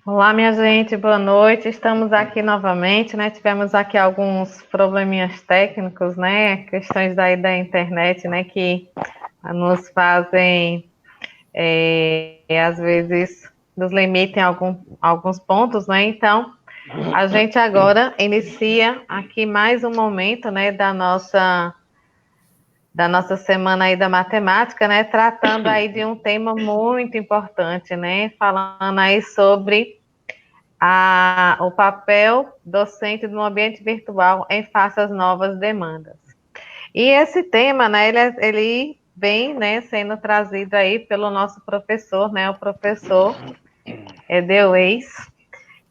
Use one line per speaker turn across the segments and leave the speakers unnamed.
Olá, minha gente, boa noite. Estamos aqui novamente, né? Tivemos aqui alguns probleminhas técnicos, né? Questões daí da internet, né? Que nos fazem, às vezes, nos limitem alguns pontos, né? Então, a gente agora inicia aqui mais um momento, né? Da nossa semana aí da matemática, né? Tratando aí de um tema muito importante, né? Falando aí sobre o papel docente no ambiente virtual em face às novas demandas. E esse tema, né, ele vem, né, sendo trazido aí pelo nosso professor, né, o professor Edeuês,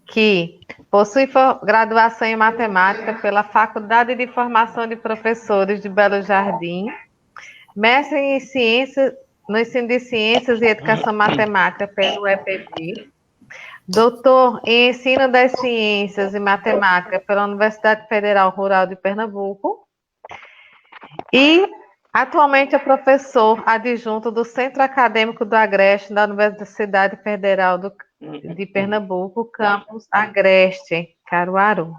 que possui graduação em matemática pela Faculdade de Formação de Professores de Belo Jardim, mestre em ciências, no ensino de ciências e educação matemática pelo EPB, doutor em Ensino das Ciências e Matemática pela Universidade Federal Rural de Pernambuco e atualmente é professor adjunto do Centro Acadêmico do Agreste da Universidade Federal de Pernambuco, campus Agreste, Caruaru.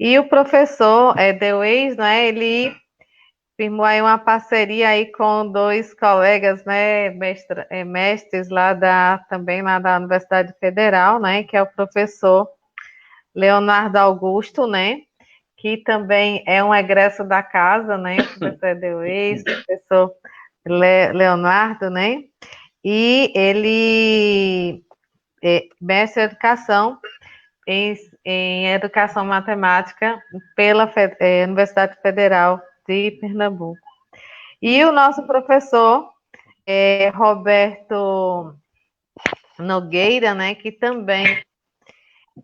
E o professor Deuez, né, ele firmou aí uma parceria aí com dois colegas, né, mestres também lá da Universidade Federal, né, que é o professor Leonardo Augusto, né, que também é um egresso da casa, né, o professor Edeuês, professor Leonardo, né, e ele é mestre em educação em educação matemática pela Universidade Federal de Pernambuco. E o nosso professor Roberto Nogueira, né, que também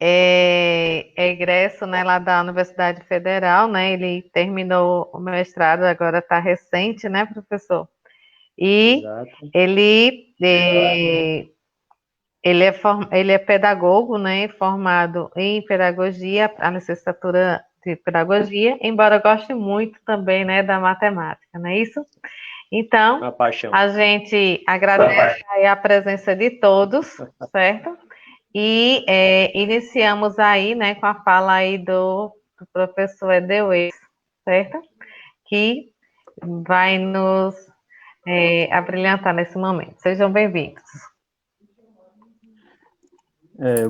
é egresso, né, lá da Universidade Federal, né, ele terminou o mestrado, agora está recente, né, professor? E
Exato.
ele é pedagogo, né, formado em pedagogia, a licenciatura de pedagogia, embora goste muito também, né, da matemática, não é isso? Então,
Uma paixão.
a gente agradece aí a presença de todos, certo? E iniciamos aí, né, com a fala aí do professor Edeuês, certo? Que vai nos abrilhantar nesse momento. Sejam bem-vindos.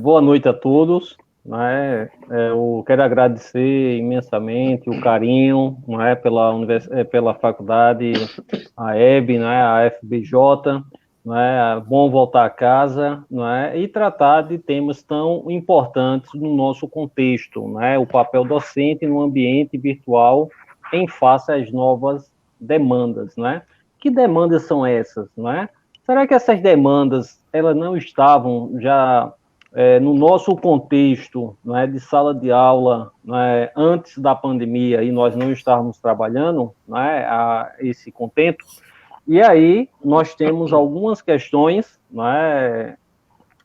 Boa noite a todos. Né? Eu quero agradecer imensamente o carinho, né, pela faculdade, a EB, né, a FBJ. É bom voltar a casa, e tratar de temas tão importantes no nosso contexto, o papel docente no ambiente virtual em face às novas demandas. Que demandas são essas? Será que essas demandas elas não estavam já no nosso contexto de sala de aula antes da pandemia e nós não estávamos trabalhando a esse contento? E aí nós temos algumas questões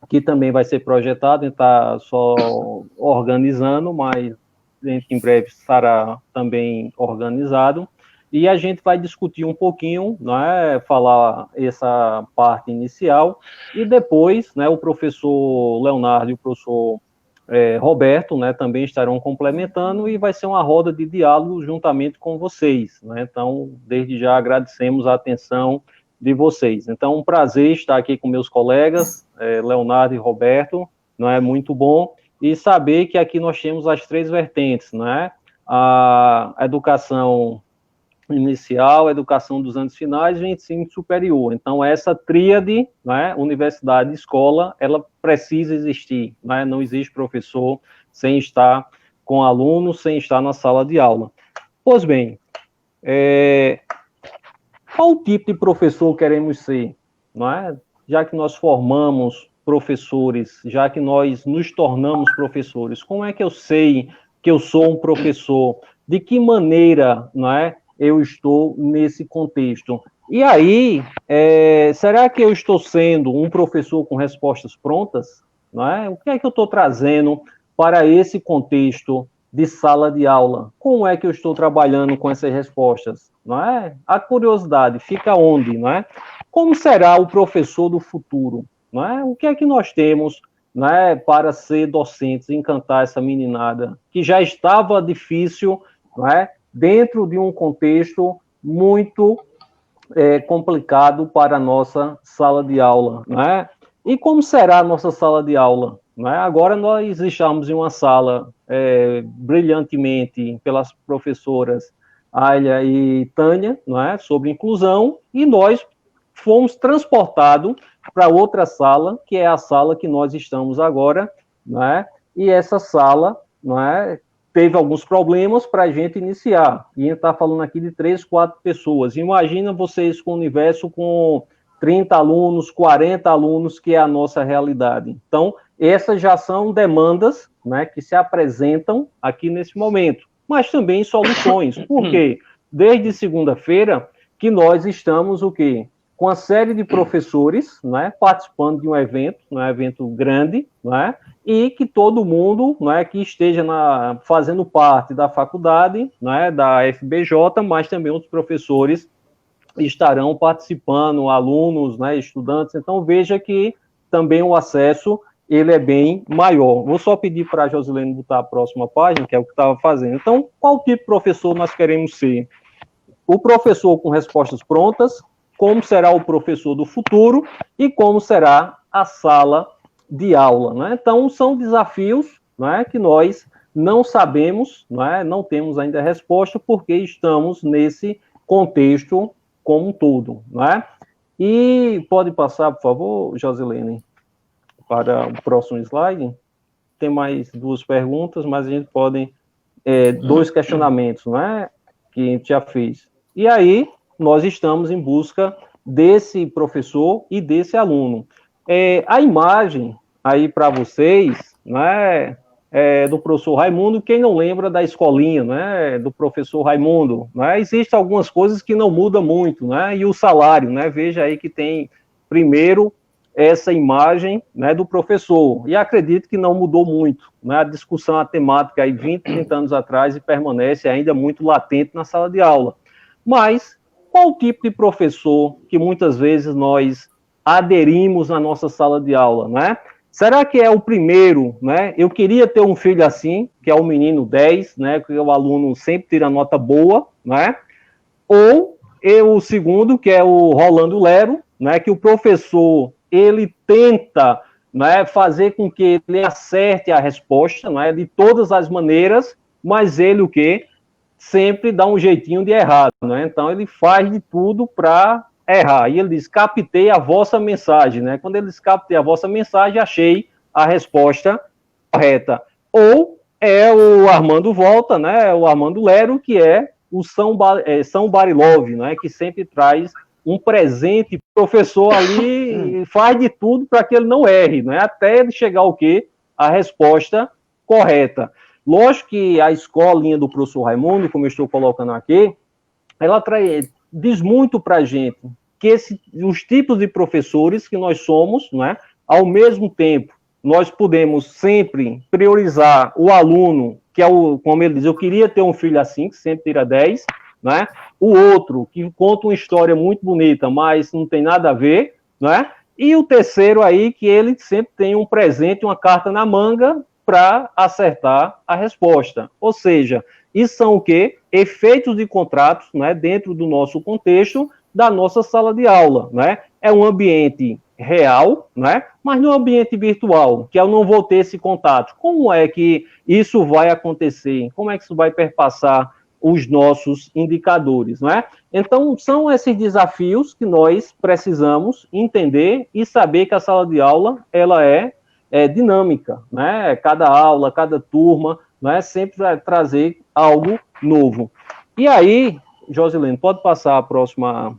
que também vai ser projetado, e está só organizando, mas em breve será também organizado. E a gente vai discutir um pouquinho, falar essa parte inicial, e depois o professor Leonardo e o professor Roberto também estarão complementando, e vai ser uma roda de diálogo juntamente com vocês. Então, desde já agradecemos a atenção de vocês. Então, um prazer estar aqui com meus colegas, Leonardo e Roberto, muito bom, e saber que aqui nós temos as três vertentes, a educação inicial, a educação dos anos finais e o ensino superior. Então, essa tríade, universidade e escola, ela precisa existir, não existe professor sem estar com aluno, sem estar na sala de aula. Pois bem, qual tipo de professor queremos ser? Já que nós formamos professores, já que nós nos tornamos professores, como é que eu sei que eu sou um professor? De que maneira eu estou nesse contexto? E aí, será que eu estou sendo um professor com respostas prontas? O que é que eu estou trazendo para esse contexto de sala de aula? Como é que eu estou trabalhando com essas respostas? A curiosidade fica onde? Como será o professor do futuro? O que é que nós temos né, para ser docentes, encantar essa meninada, que já estava difícil, né, dentro de um contexto muito complicado para a nossa sala de aula, né? E como será a nossa sala de aula? Né? Agora nós estamos em uma sala brilhantemente pelas professoras Ayla e Tânia, não é? Sobre inclusão, e nós fomos transportados para outra sala, que é a sala que nós estamos agora, não é? E essa sala, não é, teve alguns problemas para a gente iniciar. E a gente está falando aqui de 3, 4 pessoas. Imagina vocês com um universo com 30 alunos, 40 alunos, que é a nossa realidade. Então, essas já são demandas, né, que se apresentam aqui nesse momento, mas também soluções. Por quê? Desde segunda-feira que nós estamos o quê? Com a série de professores, né, participando de um evento grande, né, e que todo mundo, né, que esteja fazendo parte da faculdade, né, da FBJ, mas também os professores estarão participando, alunos, né, estudantes. Então, veja que também o acesso ele é bem maior. Vou só pedir para a Josilene botar a próxima página, que é o que estava fazendo. Então, qual tipo de professor nós queremos ser? O professor com respostas prontas, como será o professor do futuro e como será a sala de aula, né? Então, são desafios, né, que nós não sabemos, né, não temos ainda a resposta, porque estamos nesse contexto como um todo, né? E pode passar, por favor, Josilene, para o próximo slide. Tem mais 2 perguntas, mas a gente pode 2 questionamentos, né, que a gente já fez. E aí, nós estamos em busca desse professor e desse aluno. A imagem aí para vocês, né, do professor Raimundo, quem não lembra da escolinha, né, do professor Raimundo, né, existem algumas coisas que não mudam muito, né, e o salário, né, veja aí que tem, primeiro, essa imagem, né, do professor, e acredito que não mudou muito, né, a discussão, a temática aí 20, 30 anos atrás e permanece ainda muito latente na sala de aula. Mas qual o tipo de professor que muitas vezes nós aderimos na nossa sala de aula, né? Será que é o primeiro, né? Eu queria ter um filho assim, que é o menino 10, né? Que o aluno sempre tira nota boa, né? Ou o segundo, que é o Rolando Lero, né? Que o professor, ele tenta, né, fazer com que ele acerte a resposta, né? De todas as maneiras, mas ele o quê? Sempre dá um jeitinho de errar, né? Então ele faz de tudo para errar. E ele diz: captei a vossa mensagem, né? Quando ele diz: captei a vossa mensagem, achei a resposta correta. Ou é o Armando Volta, né? O Armando Lero, que é o São Barilove, né? Que sempre traz um presente. O professor ali faz de tudo para que ele não erre, né? Até ele chegar ao quê? A resposta correta. Lógico que a escolinha do professor Raimundo, como eu estou colocando aqui, ela diz muito para a gente que os tipos de professores que nós somos, né, ao mesmo tempo, nós podemos sempre priorizar o aluno, que é como ele diz, eu queria ter um filho assim, que sempre tira 10, né? O outro, que conta uma história muito bonita, mas não tem nada a ver, né? E o terceiro aí, que ele sempre tem um presente, uma carta na manga, para acertar a resposta. Ou seja, isso são o quê? Efeitos de contratos, né, dentro do nosso contexto da nossa sala de aula, né? É um ambiente real, né, mas não é um ambiente virtual, que eu não vou ter esse contato. Como é que isso vai acontecer? Como é que isso vai perpassar os nossos indicadores, né? Então, são esses desafios que nós precisamos entender e saber que a sala de aula, ela é dinâmica, né? Cada aula, cada turma, né? Sempre vai trazer algo novo. E aí, Josilene, pode passar a próximo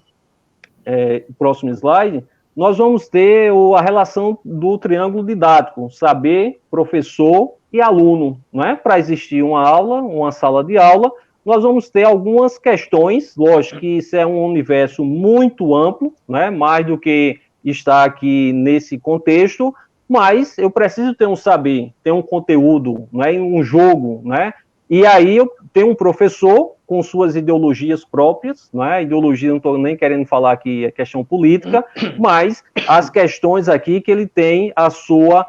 slide. Nós vamos ter a relação do triângulo didático, saber, professor e aluno, né? Para existir uma aula, uma sala de aula, nós vamos ter algumas questões, lógico que isso é um universo muito amplo, né? Mais do que está aqui nesse contexto, mas eu preciso ter um saber, ter um conteúdo, né, um jogo, né, e aí eu tenho um professor com suas ideologias próprias, né, ideologia, não estou nem querendo falar aqui a questão política, mas as questões aqui que ele tem a sua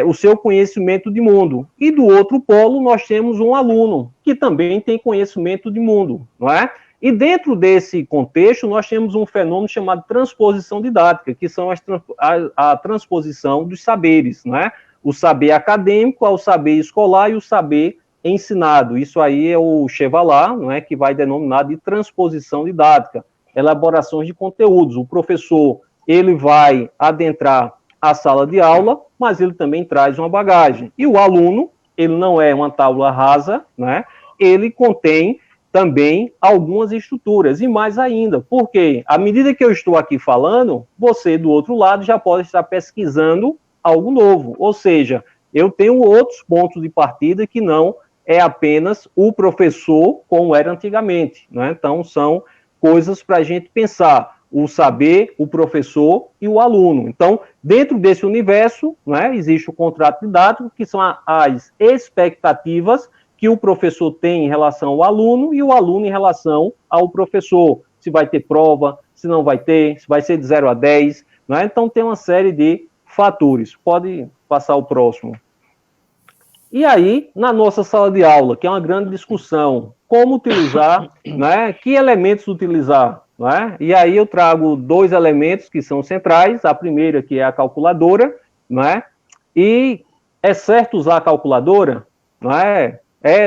o seu conhecimento de mundo. E do outro polo, nós temos um aluno que também tem conhecimento de mundo, não é? E dentro desse contexto, nós temos um fenômeno chamado transposição didática, que são a transposição dos saberes, não é? O saber acadêmico ao saber escolar e o saber ensinado. Isso aí é o Chevalat, não é? Que vai denominar de transposição didática, elaborações de conteúdos. O professor, ele vai adentrar a sala de aula, mas ele também traz uma bagagem. E o aluno, ele não é uma tábua rasa, né? Ele contém também algumas estruturas, e mais ainda, porque à medida que eu estou aqui falando, você do outro lado já pode estar pesquisando algo novo, ou seja, eu tenho outros pontos de partida que não é apenas o professor como era antigamente, né? Então são coisas para a gente pensar, o saber, o professor e o aluno. Então, dentro desse universo, né, existe o contrato didático, que são as expectativas que o professor tem em relação ao aluno e o aluno em relação ao professor. Se vai ter prova, se não vai ter, se vai ser de 0 a 10. Né? Então, tem uma série de fatores. Pode passar o próximo. E aí, na nossa sala de aula, que é uma grande discussão, como utilizar, né, que elementos utilizar? Não é? E aí eu trago 2 elementos que são centrais. A primeira, que é a calculadora, não é? E é certo usar a calculadora? Não é?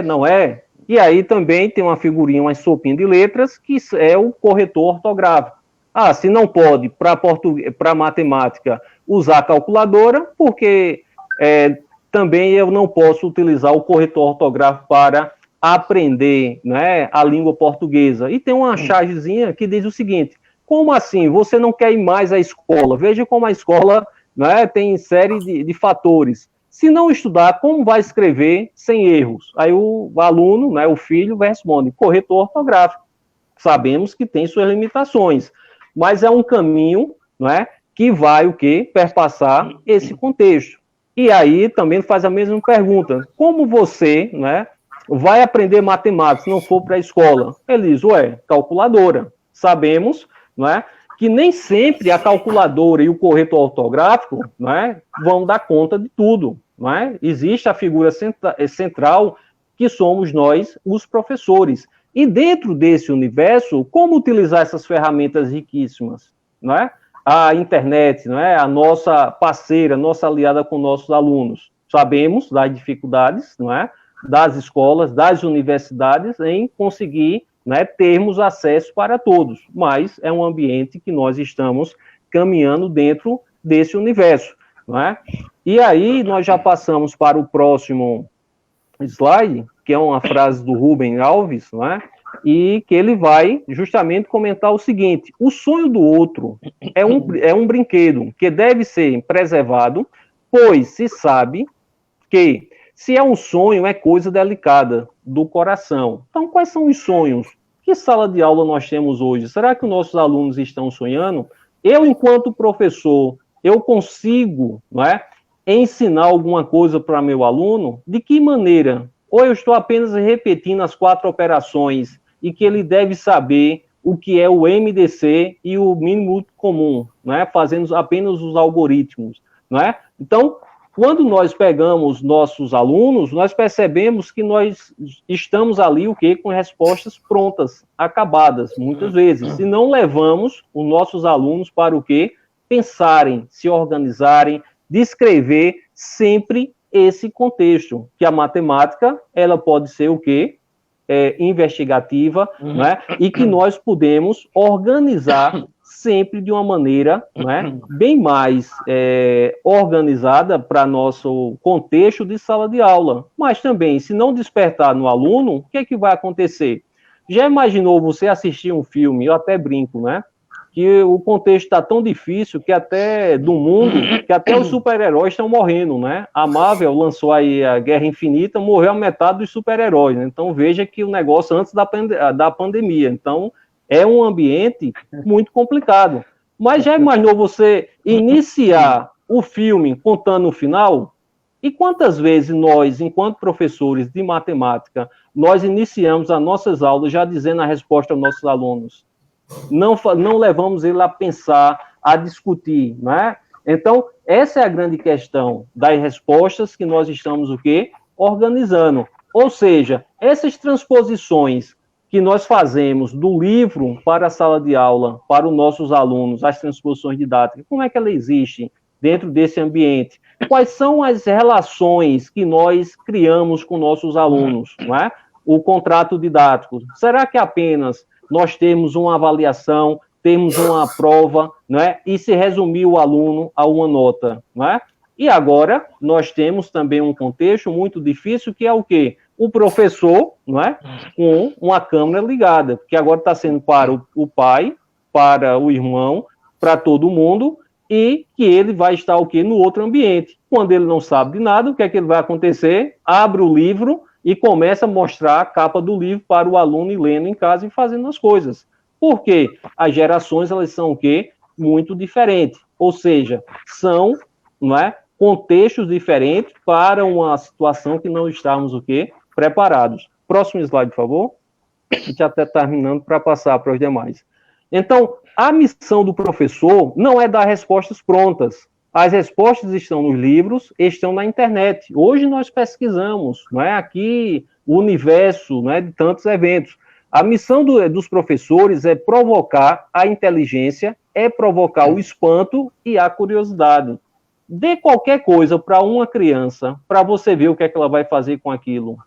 Não é? E aí também tem uma figurinha, uma sopinha de letras, que é o corretor ortográfico. Ah, se não pode, para matemática, usar a calculadora, porque também eu não posso utilizar o corretor ortográfico para aprender, né, a língua portuguesa. E tem uma chargezinha que diz o seguinte: como assim? Você não quer ir mais à escola? Veja como a escola, né, tem série de fatores. Se não estudar, como vai escrever sem erros? Aí o aluno, né, o filho, responde: corretor ortográfico. Sabemos que tem suas limitações, mas é um caminho, né, que vai o quê? Perpassar esse contexto. E aí também faz a mesma pergunta: como você, né, vai aprender matemática se não for para a escola? Ele diz: calculadora. Sabemos, não é, que nem sempre a calculadora e o corretor ortográfico, não é, vão dar conta de tudo. Não é? Existe a figura central, que somos nós, os professores. E dentro desse universo, como utilizar essas ferramentas riquíssimas? Não é? A internet, não é, a nossa parceira, nossa aliada com nossos alunos. Sabemos das dificuldades, não é, das escolas, das universidades em conseguir, né, termos acesso para todos, mas é um ambiente que nós estamos caminhando dentro desse universo, não é? E aí nós já passamos para o próximo slide, que é uma frase do Rubem Alves, não é? E que ele vai justamente comentar o seguinte: o sonho do outro é um brinquedo que deve ser preservado, pois se sabe que se é um sonho, é coisa delicada do coração. Então, quais são os sonhos? Que sala de aula nós temos hoje? Será que os nossos alunos estão sonhando? Eu, enquanto professor, eu consigo, não é, ensinar alguma coisa para meu aluno? De que maneira? Ou eu estou apenas repetindo as 4 operações e que ele deve saber o que é o MDC e o mínimo comum, não é? Fazendo apenas os algoritmos, não é? Então, quando nós pegamos nossos alunos, nós percebemos que nós estamos ali, o quê? Com respostas prontas, acabadas, muitas vezes. E não levamos os nossos alunos para o quê? Pensarem, se organizarem, descrever sempre esse contexto, que a matemática, ela pode ser o quê? Investigativa, né? E que nós podemos organizar sempre de uma maneira, né, bem mais organizada para nosso contexto de sala de aula. Mas também, se não despertar no aluno, o que é que vai acontecer? Já imaginou você assistir um filme, eu até brinco, né? Que o contexto está tão difícil que até do mundo, que até os super-heróis estão morrendo, né? A Marvel lançou aí a Guerra Infinita, morreu a metade dos super-heróis, né? Então veja que o negócio antes da pandemia. Então é um ambiente muito complicado. Mas já imaginou você iniciar o filme contando o final? E quantas vezes nós, enquanto professores de matemática, nós iniciamos as nossas aulas já dizendo a resposta aos nossos alunos? Não levamos ele a pensar, a discutir, né? Então, essa é a grande questão das respostas que nós estamos o quê? Organizando. Ou seja, essas transposições que nós fazemos do livro para a sala de aula, para os nossos alunos, as transposições didáticas, como é que elas existem dentro desse ambiente? Quais são as relações que nós criamos com nossos alunos, não é? O contrato didático. Será que apenas nós temos uma avaliação, temos uma prova, não é? E se resumir o aluno a uma nota, não é? E agora nós temos também um contexto muito difícil, que é o quê? O professor, não é? Com uma câmera ligada, que agora está sendo para o pai, para o irmão, para todo mundo, e que ele vai estar o quê? No outro ambiente. Quando ele não sabe de nada, o que é que ele vai acontecer? Abre o livro e começa a mostrar a capa do livro para o aluno ir lendo em casa e fazendo as coisas. Por quê? As gerações, elas são o quê? Muito diferentes. Ou seja, são, não é? Contextos diferentes para uma situação que não estávamos o quê? Preparados. Próximo slide, por favor. A gente já está terminando para passar para os demais. Então, a missão do professor não é dar respostas prontas. As respostas estão nos livros, estão na internet. Hoje nós pesquisamos, não é? Aqui o universo, não é? De tantos eventos. A missão dos professores é provocar a inteligência, é provocar o espanto e a curiosidade. Dê qualquer coisa para uma criança, para você ver o que é que ela vai fazer com aquilo.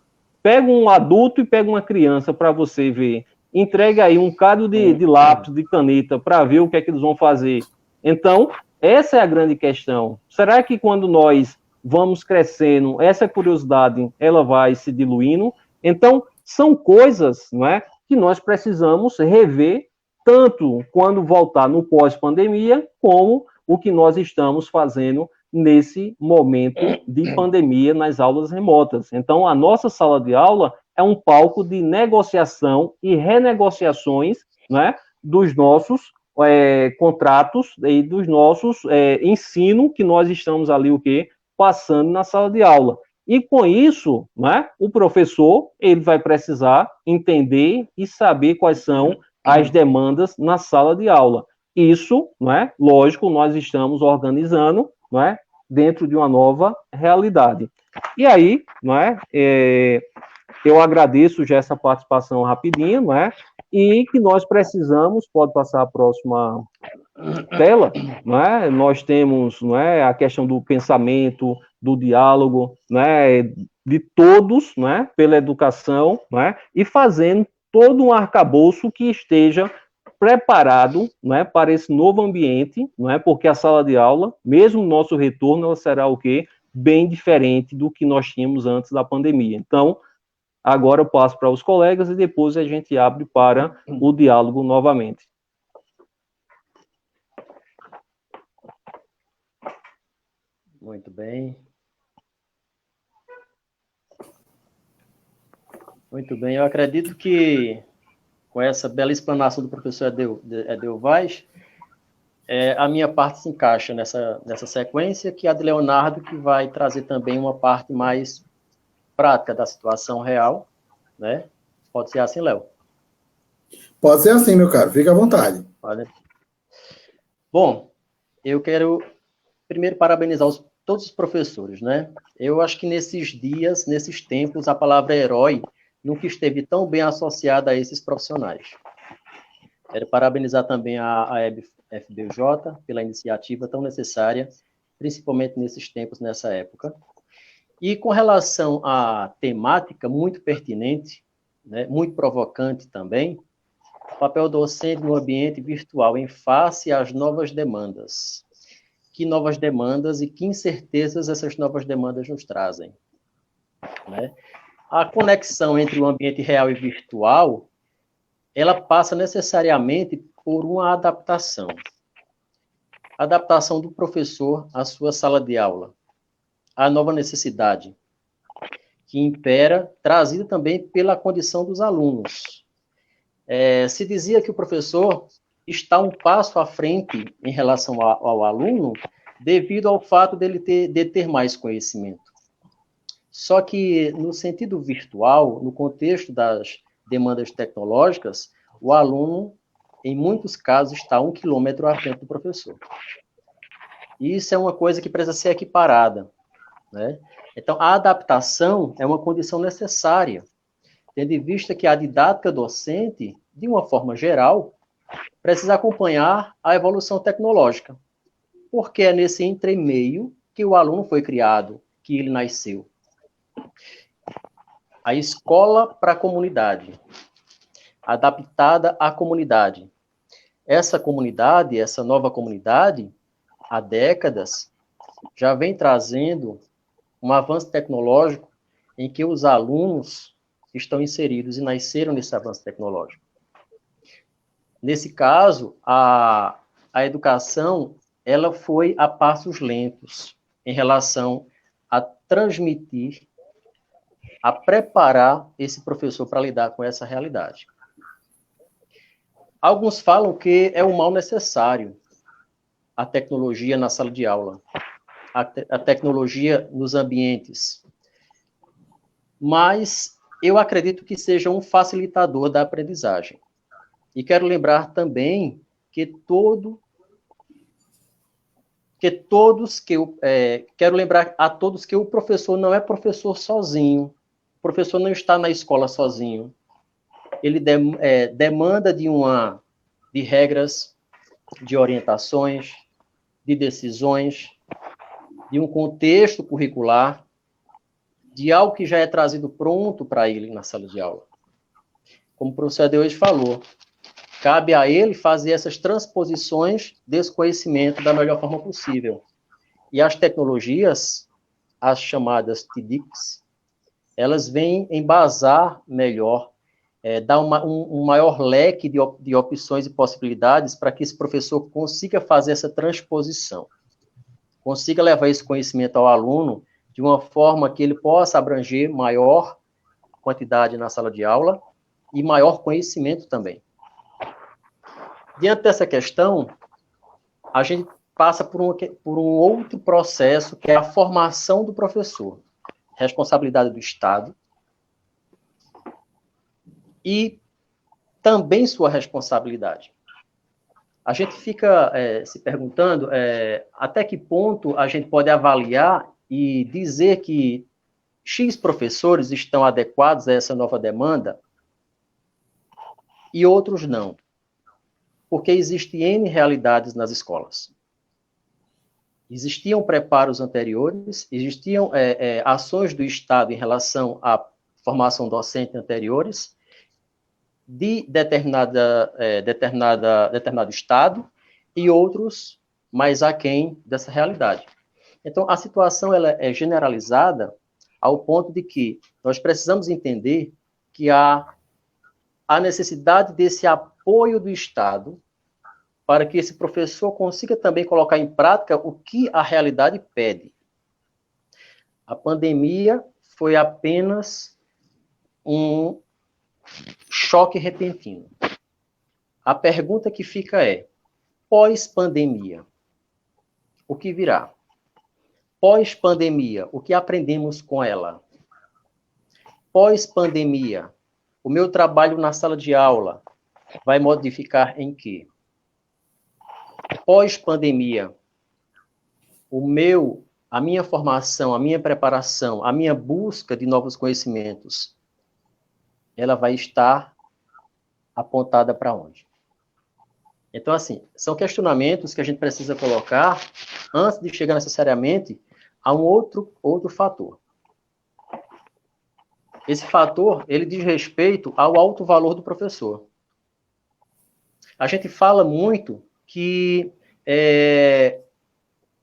Pega um adulto e pega uma criança para você ver. Entrega aí um bocado de lápis, de caneta, para ver o que é que eles vão fazer. Então, essa é a grande questão. Será que quando nós vamos crescendo, essa curiosidade, ela vai se diluindo? Então, são coisas, não é, que nós precisamos rever, tanto quando voltar no pós-pandemia, como o que nós estamos fazendo nesse momento de pandemia nas aulas remotas. Então, a nossa sala de aula é um palco de negociação e renegociações, né, dos nossos contratos e dos nossos ensino que nós estamos ali o quê? Passando na sala de aula. E com isso, né, o professor ele vai precisar entender e saber quais são as demandas na sala de aula. Isso, né, lógico, nós estamos organizando, né, dentro de uma nova realidade. E aí, né, eu agradeço já essa participação rapidinho, né, e que nós precisamos, pode passar a próxima tela, né, nós temos, né, a questão do pensamento, do diálogo, né, de todos, né, pela educação, né, e fazendo todo um arcabouço que esteja preparado, né, para esse novo ambiente, né, porque a sala de aula, mesmo no nosso retorno, ela será o quê? Bem diferente do que nós tínhamos antes da pandemia. Então, agora eu passo para os colegas e depois a gente abre para o diálogo novamente.
Muito bem. Muito bem, eu acredito que com essa bela explanação do professor Edeu Vaz, a minha parte se encaixa nessa sequência, que é a de Leonardo, que vai trazer também uma parte mais prática da situação real, né? Pode ser assim, Léo?
Pode ser assim, meu caro, fica à vontade.
Pode. Bom, eu quero primeiro parabenizar todos os professores, né? Eu acho que nesses dias, nesses tempos, a palavra herói nunca esteve tão bem associada a esses profissionais. Quero parabenizar também a FBJ pela iniciativa tão necessária, principalmente nesses tempos, nessa época. E com relação à temática muito pertinente, né, muito provocante também, o papel docente no ambiente virtual em face às novas demandas. Que novas demandas e que incertezas essas novas demandas nos trazem, né? A conexão entre o ambiente real e virtual, ela passa necessariamente por uma adaptação. Adaptação do professor à sua sala de aula. A nova necessidade que impera, trazida também pela condição dos alunos. Se dizia que o professor está um passo à frente em relação ao aluno, devido ao fato de ter mais conhecimento. Só que, no sentido virtual, no contexto das demandas tecnológicas, o aluno, em muitos casos, está 1 quilômetro à frente do professor. E isso é uma coisa que precisa ser equiparada, né? Então, a adaptação é uma condição necessária, tendo em vista que a didática docente, de uma forma geral, precisa acompanhar a evolução tecnológica, porque é nesse entremeio que o aluno foi criado, que ele nasceu. A escola para a comunidade, adaptada à comunidade. Essa comunidade, essa nova comunidade, há décadas, já vem trazendo um avanço tecnológico em que os alunos estão inseridos e nasceram nesse avanço tecnológico. Nesse caso, a educação, ela foi a passos lentos em relação a transmitir, a preparar esse professor para lidar com essa realidade. Alguns falam que é um mal necessário a tecnologia na sala de aula, a tecnologia nos ambientes. Mas eu acredito que seja um facilitador da aprendizagem. E quero lembrar também que quero lembrar a todos que o professor não é professor sozinho. O professor não está na escola sozinho. Ele demanda de regras, de orientações, de decisões, de um contexto curricular, de algo que já é trazido pronto para ele na sala de aula. Como o professor de hoje falou, cabe a ele fazer essas transposições desse conhecimento da melhor forma possível. E as tecnologias, as chamadas TDICs, elas vêm embasar melhor, dar um maior leque de opções e possibilidades para que esse professor consiga fazer essa transposição, consiga levar esse conhecimento ao aluno de uma forma que ele possa abranger maior quantidade na sala de aula e maior conhecimento também. Diante dessa questão, a gente passa por um outro processo, que é a formação do professor, responsabilidade do Estado, e também sua responsabilidade. A gente fica se perguntando até que ponto a gente pode avaliar e dizer que X professores estão adequados a essa nova demanda e outros não. Porque existem N realidades nas escolas. Existiam preparos anteriores, existiam ações do Estado em relação à formação docente anteriores, de determinado Estado, e outros mais aquém dessa realidade. Então, a situação ela é generalizada ao ponto de que nós precisamos entender que há a necessidade desse apoio do Estado para que esse professor consiga também colocar em prática o que a realidade pede. A pandemia foi apenas um choque repentino. A pergunta que fica é, pós-pandemia, o que virá? Pós-pandemia, o que aprendemos com ela? Pós-pandemia, o meu trabalho na sala de aula vai modificar em quê? Pós-pandemia, a minha formação, a minha preparação, a minha busca de novos conhecimentos, ela vai estar apontada para onde? Então, assim, são questionamentos que a gente precisa colocar antes de chegar necessariamente a um outro fator. Esse fator, ele diz respeito ao alto valor do professor. A gente fala muito que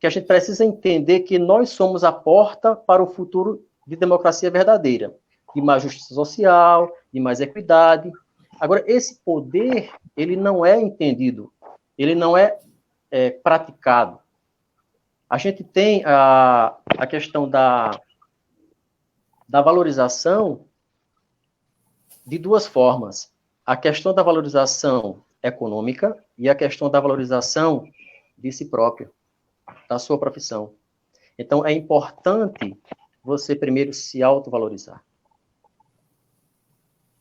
a gente precisa entender que nós somos a porta para o futuro de democracia verdadeira, de mais justiça social, de mais equidade. Agora, esse poder, ele não é entendido, ele não é praticado. A gente tem a questão da valorização de duas formas. A questão da valorização econômica e a questão da valorização de si próprio, da sua profissão. Então, é importante você primeiro se autovalorizar.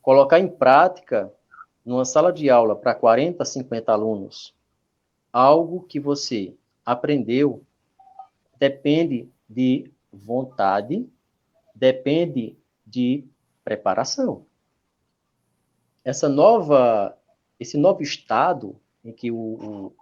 Colocar em prática, numa sala de aula para 40, 50 alunos, algo que você aprendeu depende de vontade, depende de preparação. Esse novo estado em que o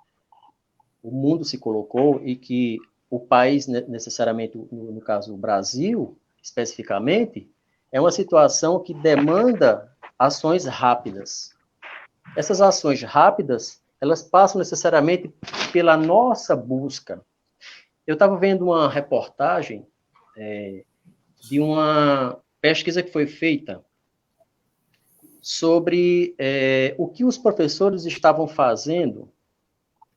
mundo se colocou e que o país, necessariamente, no caso o Brasil, especificamente, é uma situação que demanda ações rápidas. Essas ações rápidas, elas passam necessariamente pela nossa busca. Eu estava vendo uma reportagem de uma pesquisa que foi feita sobre o que os professores estavam fazendo,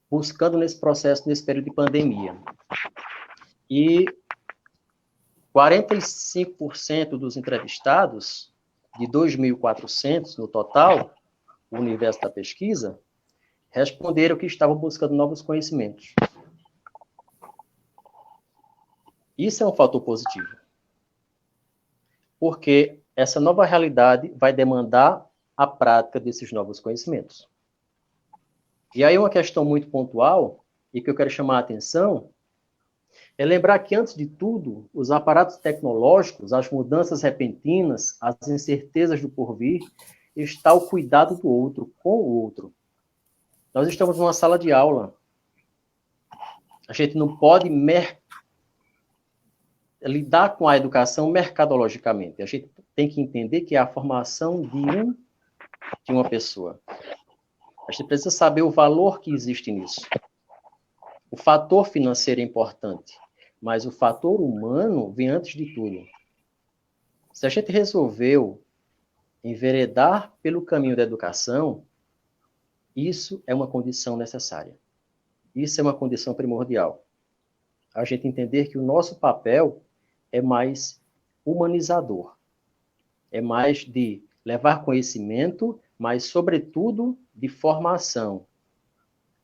buscando nesse processo, nesse período de pandemia. E 45% dos entrevistados, de 2.400 no total, o universo da pesquisa, responderam que estavam buscando novos conhecimentos. Isso é um fator positivo. Porque essa nova realidade vai demandar a prática desses novos conhecimentos. E aí uma questão muito pontual, e que eu quero chamar a atenção, é lembrar que, antes de tudo, os aparatos tecnológicos, as mudanças repentinas, as incertezas do porvir, está o cuidado do outro, com o outro. Nós estamos numa sala de aula. A gente não pode lidar com a educação mercadologicamente. A gente tem que entender que é a formação de uma pessoa. A gente precisa saber o valor que existe nisso. O fator financeiro é importante, mas o fator humano vem antes de tudo. Se a gente resolveu enveredar pelo caminho da educação, isso é uma condição necessária. Isso é uma condição primordial. A gente entender que o nosso papel é mais humanizador. É mais de levar conhecimento, mas, sobretudo, de formação.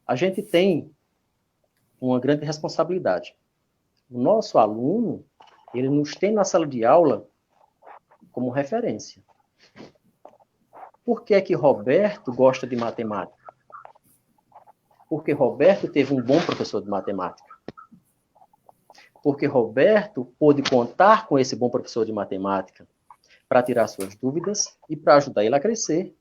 A gente tem uma grande responsabilidade. O nosso aluno, ele nos tem na sala de aula como referência. Por que é que Roberto gosta de matemática? Porque Roberto teve um bom professor de matemática. Porque Roberto pôde contar com esse bom professor de matemática para tirar suas dúvidas e para ajudar ele a crescer.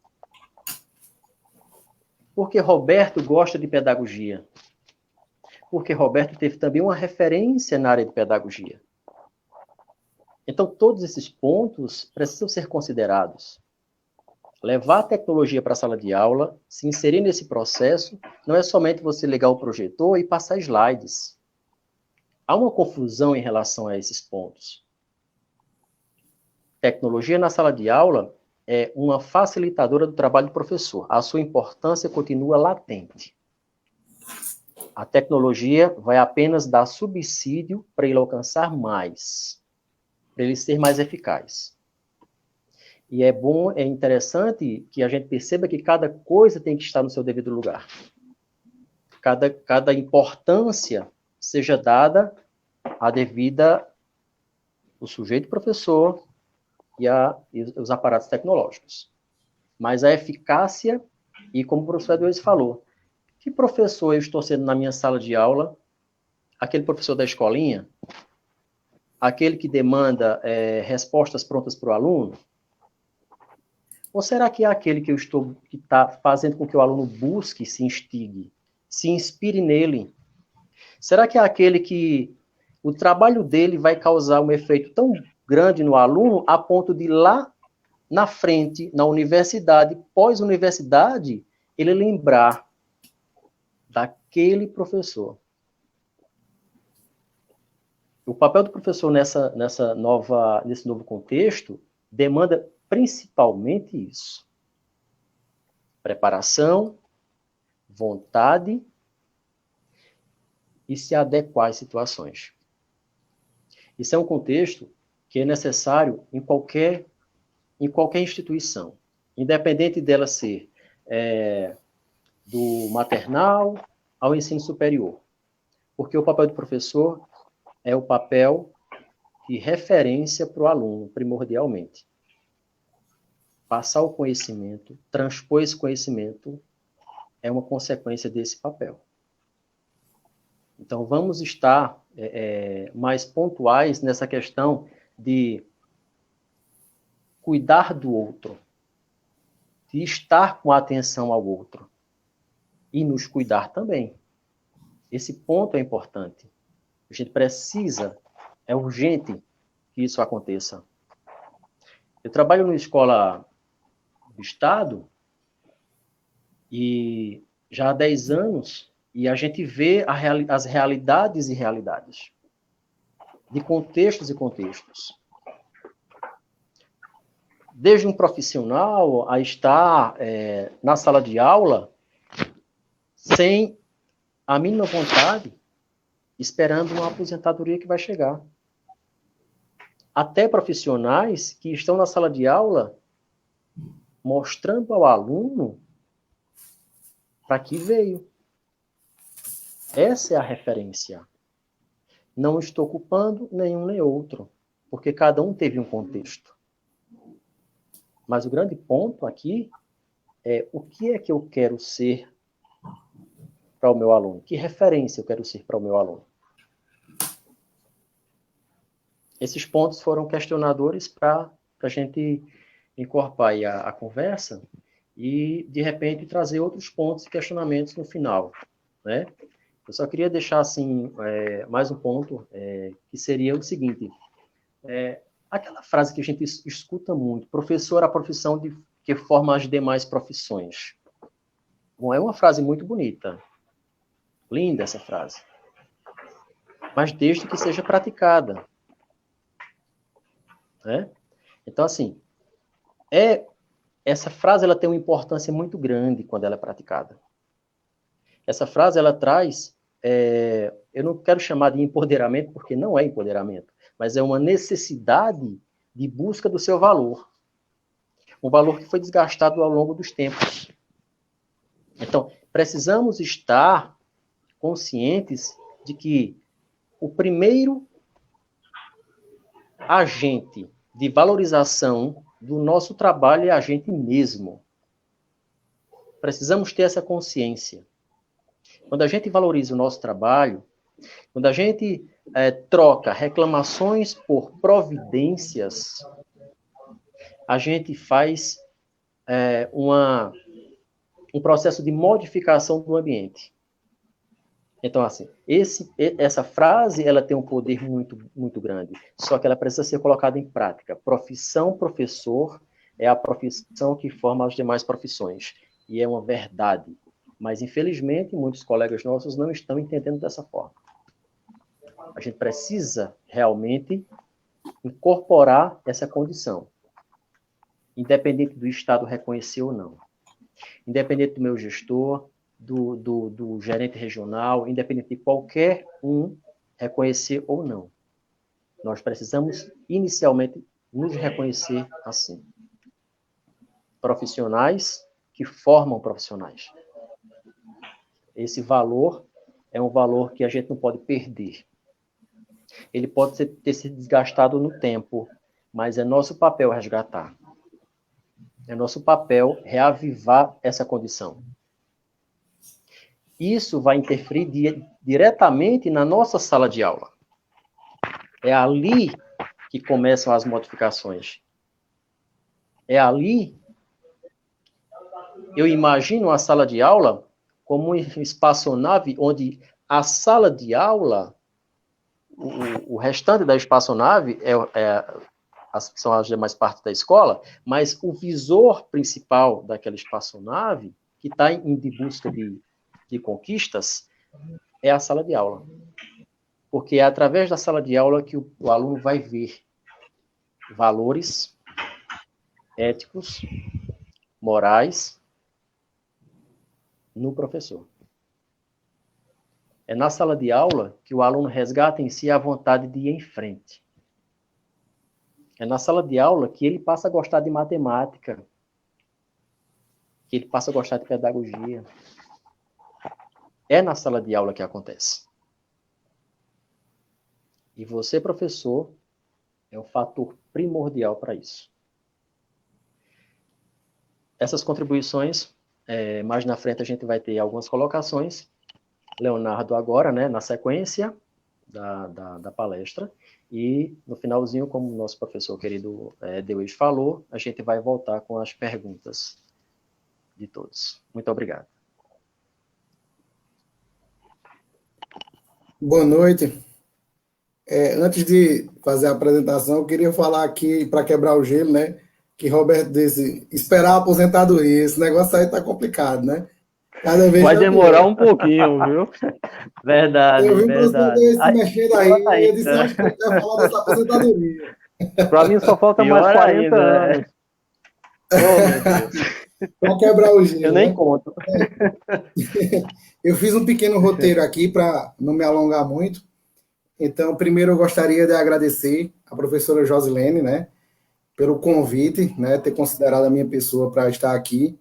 Porque Roberto gosta de pedagogia. Porque Roberto teve também uma referência na área de pedagogia. Então, todos esses pontos precisam ser considerados. Levar a tecnologia para a sala de aula, se inserir nesse processo, não é somente você ligar o projetor e passar slides. Há uma confusão em relação a esses pontos. Tecnologia na sala de aula é uma facilitadora do trabalho do professor. A sua importância continua latente. A tecnologia vai apenas dar subsídio para ele alcançar mais, para ele ser mais eficaz. E é bom, é interessante que a gente perceba que cada coisa tem que estar no seu devido lugar. Cada importância seja dada a devida o sujeito professor e os aparatos tecnológicos. Mas a eficácia, e como o professor Eduardo falou, que professor eu estou sendo na minha sala de aula? Aquele professor da escolinha? Aquele que demanda respostas prontas para o aluno? Ou será que é aquele que está fazendo com que o aluno busque, se instigue, se inspire nele? Será que é aquele que o trabalho dele vai causar um efeito tão grande no aluno a ponto de lá na frente, na universidade, pós-universidade, ele lembrar daquele professor? O papel do professor nesse novo contexto demanda principalmente isso. Preparação, vontade e se adequar às situações. Isso é um contexto que é necessário em qualquer instituição, independente dela ser do maternal ao ensino superior. Porque o papel do professor é o papel de referência para o aluno, primordialmente. Passar o conhecimento, transpor esse conhecimento, é uma consequência desse papel. Então, vamos estar mais pontuais nessa questão de cuidar do outro, de estar com atenção ao outro e nos cuidar também. Esse ponto é importante. A gente precisa, é urgente que isso aconteça. Eu trabalho numa escola do Estado e já há 10 anos e a gente vê as realidades e realidades, de contextos e contextos. Desde um profissional a estar na sala de aula sem a mínima vontade, esperando uma aposentadoria que vai chegar. Até profissionais que estão na sala de aula mostrando ao aluno para que veio. Essa é a referência. Não estou culpando nenhum nem outro, porque cada um teve um contexto. Mas o grande ponto aqui é o que é que eu quero ser para o meu aluno? Que referência eu quero ser para o meu aluno? Esses pontos foram questionadores para a gente incorporar aí a conversa e, de repente, trazer outros pontos e questionamentos no final, né? Eu só queria deixar, assim, mais um ponto, que seria o seguinte, aquela frase que a gente escuta muito, professor é a profissão que forma as demais profissões. Bom, é uma frase muito bonita, linda essa frase, mas desde que seja praticada, né? Então, assim, essa frase ela tem uma importância muito grande quando ela é praticada. Essa frase ela traz, eu não quero chamar de empoderamento, porque não é empoderamento, mas é uma necessidade de busca do seu valor. Um valor que foi desgastado ao longo dos tempos. Então, precisamos estar conscientes de que o primeiro agente de valorização do nosso trabalho é a gente mesmo. Precisamos ter essa consciência. Quando a gente valoriza o nosso trabalho, quando a gente troca reclamações por providências, a gente faz um processo de modificação do ambiente. Então, assim, essa frase, ela tem um poder muito, muito grande, só que ela precisa ser colocada em prática. Profissão professor é a profissão que forma as demais profissões, e é uma verdade. Mas, infelizmente, muitos colegas nossos não estão entendendo dessa forma. A gente precisa, realmente, incorporar essa condição, independente do Estado reconhecer ou não. Independente do meu gestor, do gerente regional, independente de qualquer um reconhecer ou não. Nós precisamos, inicialmente, nos reconhecer assim. Profissionais que formam profissionais. Esse valor é um valor que a gente não pode perder. Ele pode ter se desgastado no tempo, mas é nosso papel resgatar. É nosso papel reavivar essa condição. Isso vai interferir diretamente na nossa sala de aula. É ali que começam as modificações. É ali, eu imagino a sala de aula como uma espaçonave onde a sala de aula, o restante da espaçonave são as demais partes da escola, mas o visor principal daquela espaçonave, que está em busca de conquistas, é a sala de aula. Porque é através da sala de aula que o aluno vai ver valores éticos, morais, no professor. É na sala de aula que o aluno resgata em si a vontade de ir em frente. É na sala de aula que ele passa a gostar de matemática, que ele passa a gostar de pedagogia. É na sala de aula que acontece. E você, professor, é um fator primordial para isso. Essas contribuições, mais na frente a gente vai ter algumas colocações. Leonardo agora, né, na sequência da palestra. E, no finalzinho, como o nosso professor querido Deuís falou, a gente vai voltar com as perguntas de todos. Muito obrigado.
Boa noite. Antes de fazer a apresentação, eu queria falar aqui, para quebrar o gelo, né? Que Roberto disse, esperar a aposentadoria. Esse negócio aí tá complicado, né? Cada vez
vai demorar um pouquinho, viu?
Verdade,
eu vi
verdade.
você se mexendo aí, eu disse, acho que eu quero falar dessa aposentadoria.
Para mim só falta mais 40 anos.
Oh, meu Deus.
Para quebrar o gelo,
Eu nem
né?
conto.
Eu fiz um pequeno roteiro aqui para não me alongar muito. Então, primeiro eu gostaria de agradecer a professora Josilene, né, pelo convite, né, ter considerado a minha pessoa para estar aqui,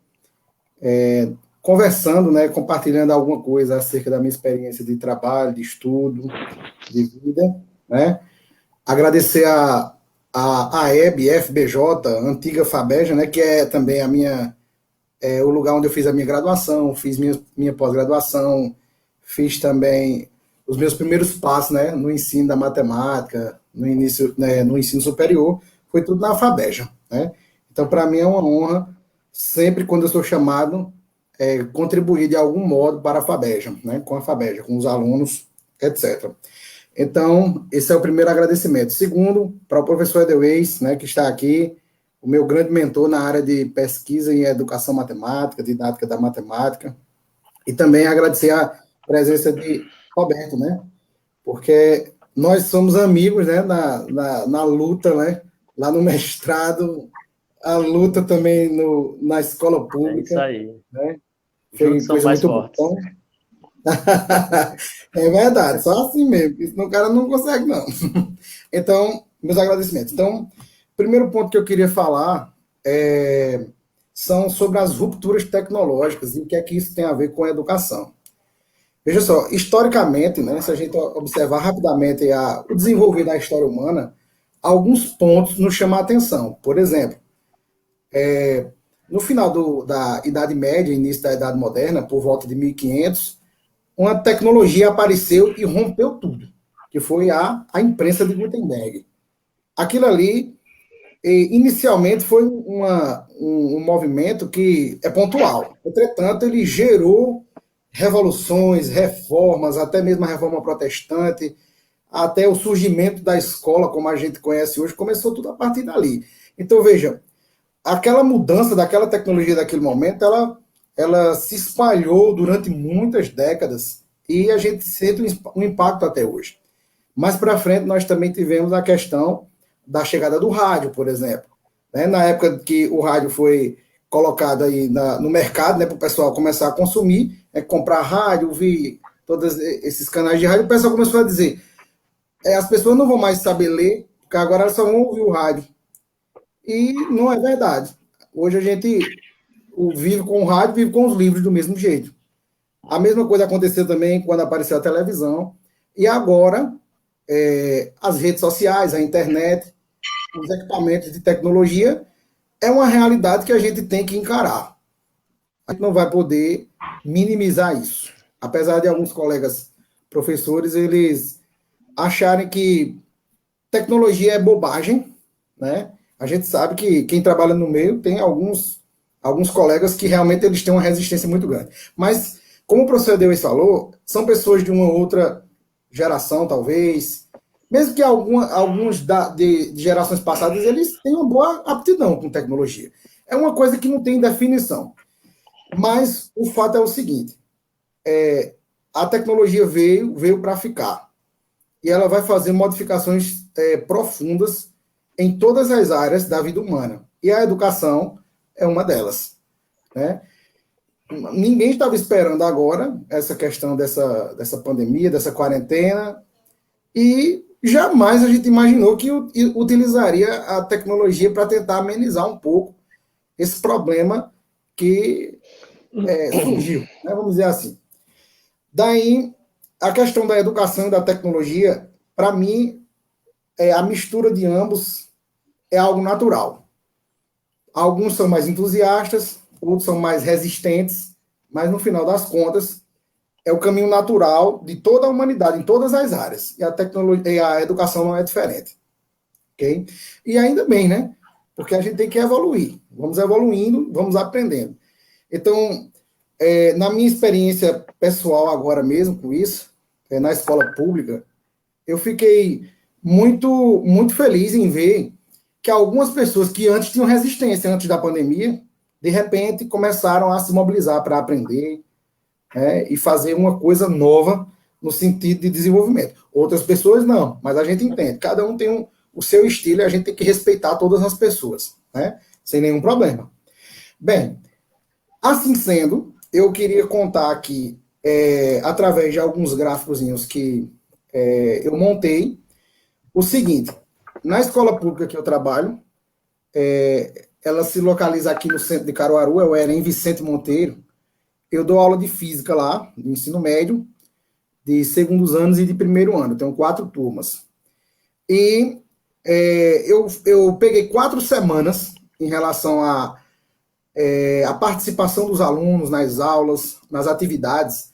conversando, né, compartilhando alguma coisa acerca da minha experiência de trabalho, de estudo, de vida, né. Agradecer a AEB, FBJ, antiga FABEJA, né, que é também o lugar onde eu fiz a minha graduação, fiz minha pós-graduação, fiz também os meus primeiros passos, né, no ensino da matemática, no início, né, no ensino superior, foi tudo na FABEJA, né? Então, para mim é uma honra, sempre quando eu sou chamado, contribuir de algum modo para a FABEJA, né, com a FABEJA, com os alunos, etc. Então, esse é o primeiro agradecimento. Segundo, para o professor Edelweiss, né, que está aqui, o meu grande mentor na área de pesquisa em educação matemática, didática da matemática, e também agradecer a presença de Roberto, né? Porque nós somos amigos, né? Na luta, né? Lá no mestrado, a luta também na escola pública.
É isso aí.
Né?
Juntos são mais fortes.
Bom. É verdade, só assim mesmo, senão o cara não consegue, não. Então, meus agradecimentos. Então, o primeiro ponto que eu queria falar são sobre as rupturas tecnológicas e o que é que isso tem a ver com a educação. Veja só, historicamente, né, se a gente observar rapidamente o desenvolver da história humana, alguns pontos nos chamam a atenção. Por exemplo, no final da Idade Média, início da Idade Moderna, por volta de 1500, uma tecnologia apareceu e rompeu tudo, que foi a imprensa de Gutenberg. Aquilo ali, inicialmente, foi um movimento que é pontual. Entretanto, ele gerou revoluções, reformas, até mesmo a reforma protestante, até o surgimento da escola, como a gente conhece hoje, começou tudo a partir dali. Então, veja, aquela mudança daquela tecnologia daquele momento, ela se espalhou durante muitas décadas e a gente sente um impacto até hoje. Mais para frente, nós também tivemos a questão da chegada do rádio, por exemplo. Né? Na época que o rádio foi colocado aí no mercado, né, para o pessoal começar a consumir, comprar rádio, ouvir todos esses canais de rádio, o pessoal começou a dizer, as pessoas não vão mais saber ler, porque agora elas só vão ouvir o rádio. E não é verdade. Hoje a gente vive com o rádio, vive com os livros do mesmo jeito. A mesma coisa aconteceu também quando apareceu a televisão, e agora as redes sociais, a internet, os equipamentos de tecnologia, é uma realidade que a gente tem que encarar. A gente não vai poder minimizar isso. Apesar de alguns colegas professores, eles acharem que tecnologia é bobagem, né? A gente sabe que quem trabalha no meio tem alguns colegas que realmente eles têm uma resistência muito grande. Mas, como o professor Deuis falou, são pessoas de uma outra geração, talvez. Mesmo que alguns de gerações passadas, eles têm uma boa aptidão com tecnologia. É uma coisa que não tem definição. Mas o fato é o seguinte, a tecnologia veio para ficar. E ela vai fazer modificações profundas em todas as áreas da vida humana. E a educação é uma delas. Né? Ninguém estava esperando agora essa questão dessa pandemia, dessa quarentena, e jamais a gente imaginou que utilizaria a tecnologia para tentar amenizar um pouco esse problema que surgiu, né? Vamos dizer assim. Daí, a questão da educação e da tecnologia, para mim, a mistura de ambos é algo natural. Alguns são mais entusiastas, outros são mais resistentes, mas no final das contas, é o caminho natural de toda a humanidade, em todas as áreas. E a tecnologia, e a educação não é diferente. Ok? E ainda bem, né? Porque a gente tem que evoluir. Vamos evoluindo, vamos aprendendo. Então, na minha experiência pessoal agora mesmo com isso, na escola pública, eu fiquei muito feliz em ver que algumas pessoas que antes tinham resistência, antes da pandemia, de repente começaram a se mobilizar para aprender, e fazer uma coisa nova no sentido de desenvolvimento. Outras pessoas não, mas a gente entende. Cada um tem o seu estilo e a gente tem que respeitar todas as pessoas, né? Sem nenhum problema. Bem, assim sendo, eu queria contar aqui, através de alguns gráficozinhos que eu montei, o seguinte: na escola pública que eu trabalho, ela se localiza aqui no centro de Caruaru, eu era em Vicente Monteiro. Eu dou aula de física lá, no ensino médio, de segundos anos e de primeiro ano. Eu tenho 4 turmas. E eu peguei 4 semanas em relação à participação dos alunos nas aulas, nas atividades,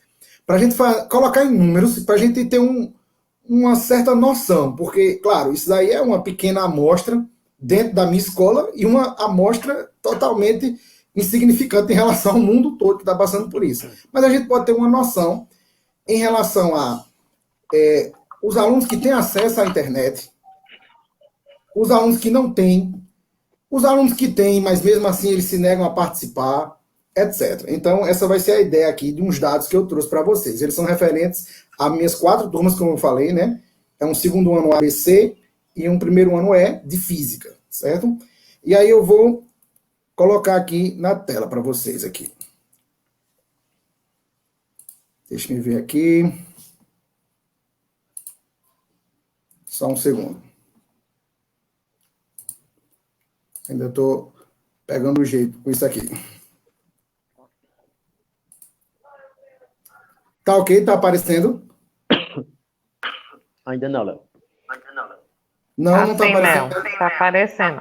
para a gente colocar em números, para a gente ter uma certa noção, porque, claro, isso daí é uma pequena amostra dentro da minha escola e uma amostra totalmente insignificante em relação ao mundo todo que está passando por isso. Mas a gente pode ter uma noção em relação a os alunos que têm acesso à internet, os alunos que não têm, os alunos que têm, mas mesmo assim eles se negam a participar, etc. Então, essa vai ser a ideia aqui de uns dados que eu trouxe para vocês. Eles são referentes às minhas 4 turmas, como eu falei, né? É um segundo ano ABC e um primeiro ano de física, certo? E aí eu vou colocar aqui na tela para vocês aqui. Deixa eu ver aqui. Só um segundo. Ainda estou pegando o jeito com isso aqui. Tá ok? Tá aparecendo?
Ainda não, Léo.
Não tá aparecendo.
Léo. Tá aparecendo.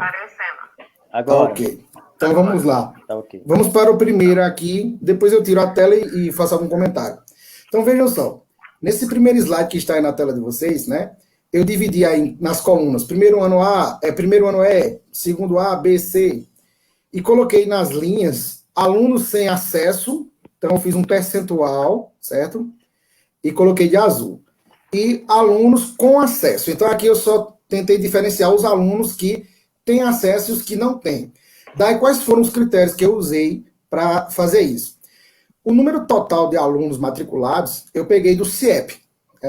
Agora.
Tá ok. Então vamos lá.
Tá ok.
Vamos para o primeiro aqui, depois eu tiro a tela e faço algum comentário. Então vejam só, nesse primeiro slide que está aí na tela de vocês, né, eu dividi aí nas colunas, primeiro ano E, segundo A, B, C, e coloquei nas linhas alunos sem acesso, então eu fiz um percentual, certo? E coloquei de azul. E alunos com acesso. Então aqui eu só tentei diferenciar os alunos que têm acesso e os que não têm. Daí, quais foram os critérios que eu usei para fazer isso? O número total de alunos matriculados, eu peguei do CIEP,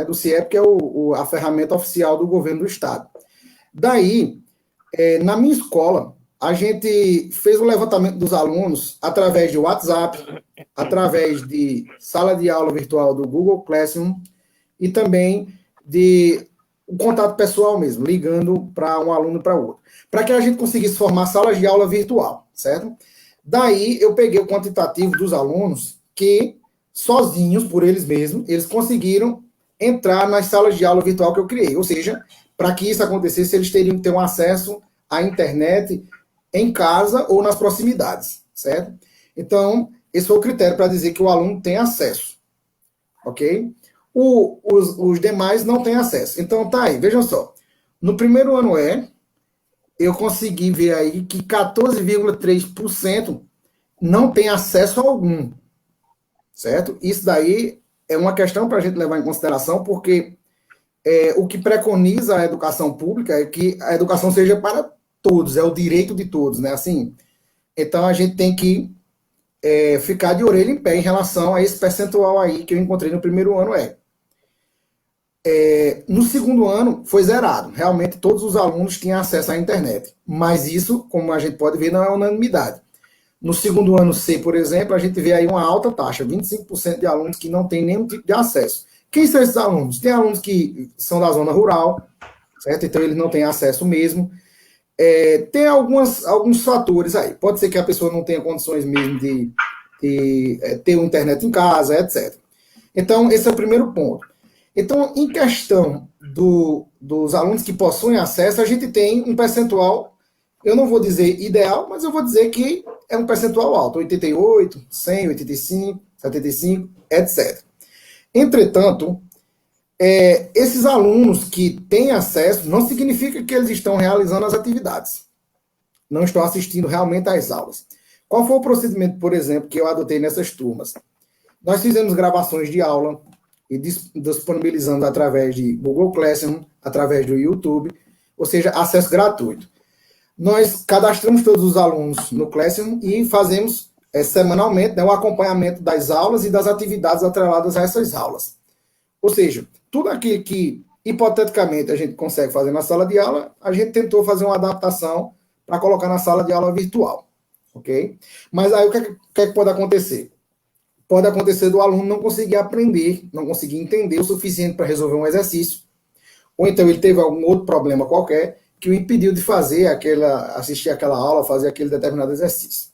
do CIEP, que é a ferramenta oficial do governo do estado. Daí, na minha escola, a gente fez o levantamento dos alunos através de WhatsApp, através de sala de aula virtual do Google Classroom e também de o contato pessoal mesmo, ligando para um aluno para outro, para que a gente conseguisse formar salas de aula virtual, certo? Daí eu peguei o quantitativo dos alunos que, sozinhos, por eles mesmos, eles conseguiram entrar nas salas de aula virtual que eu criei, ou seja, para que isso acontecesse, eles teriam que ter um acesso à internet em casa ou nas proximidades, certo? Então, esse foi o critério para dizer que o aluno tem acesso, ok? Os demais não têm acesso. Então, tá aí, vejam só. No primeiro ano eu consegui ver aí que 14,3% não tem acesso algum, certo? Isso daí é uma questão para a gente levar em consideração, porque o que preconiza a educação pública é que a educação seja para todos, é o direito de todos, né? Assim, então a gente tem que ficar de orelha em pé em relação a esse percentual aí que eu encontrei no primeiro ano no segundo ano foi zerado. Realmente todos os alunos tinham acesso à internet. Mas isso, como a gente pode ver, não é unanimidade. No segundo ano C, por exemplo, a gente vê aí uma alta taxa, 25% de alunos que não têm nenhum tipo de acesso. Quem são esses alunos? Tem alunos que são da zona rural, certo? Então eles não têm acesso mesmo. Tem alguns fatores aí. Pode ser que a pessoa não tenha condições mesmo de ter uma internet em casa, etc. Então, esse é o primeiro ponto. Então, em questão dos alunos que possuem acesso, a gente tem um percentual, eu não vou dizer ideal, mas eu vou dizer que é um percentual alto, 88, 100, 85, 75, etc. Entretanto, esses alunos que têm acesso não significa que eles estão realizando as atividades, não estão assistindo realmente às aulas. Qual foi o procedimento, por exemplo, que eu adotei nessas turmas? Nós fizemos gravações de aula e disponibilizamos através de Google Classroom, através do YouTube, ou seja, acesso gratuito. Nós cadastramos todos os alunos no Classroom e fazemos semanalmente, né, o acompanhamento das aulas e das atividades atreladas a essas aulas. Ou seja, tudo aquilo que, hipoteticamente, a gente consegue fazer na sala de aula, a gente tentou fazer uma adaptação para colocar na sala de aula virtual. Ok? Mas aí o que pode acontecer? Pode acontecer do aluno não conseguir aprender, não conseguir entender o suficiente para resolver um exercício, ou então ele teve algum outro problema qualquer que o impediu de assistir aquela aula, fazer aquele determinado exercício.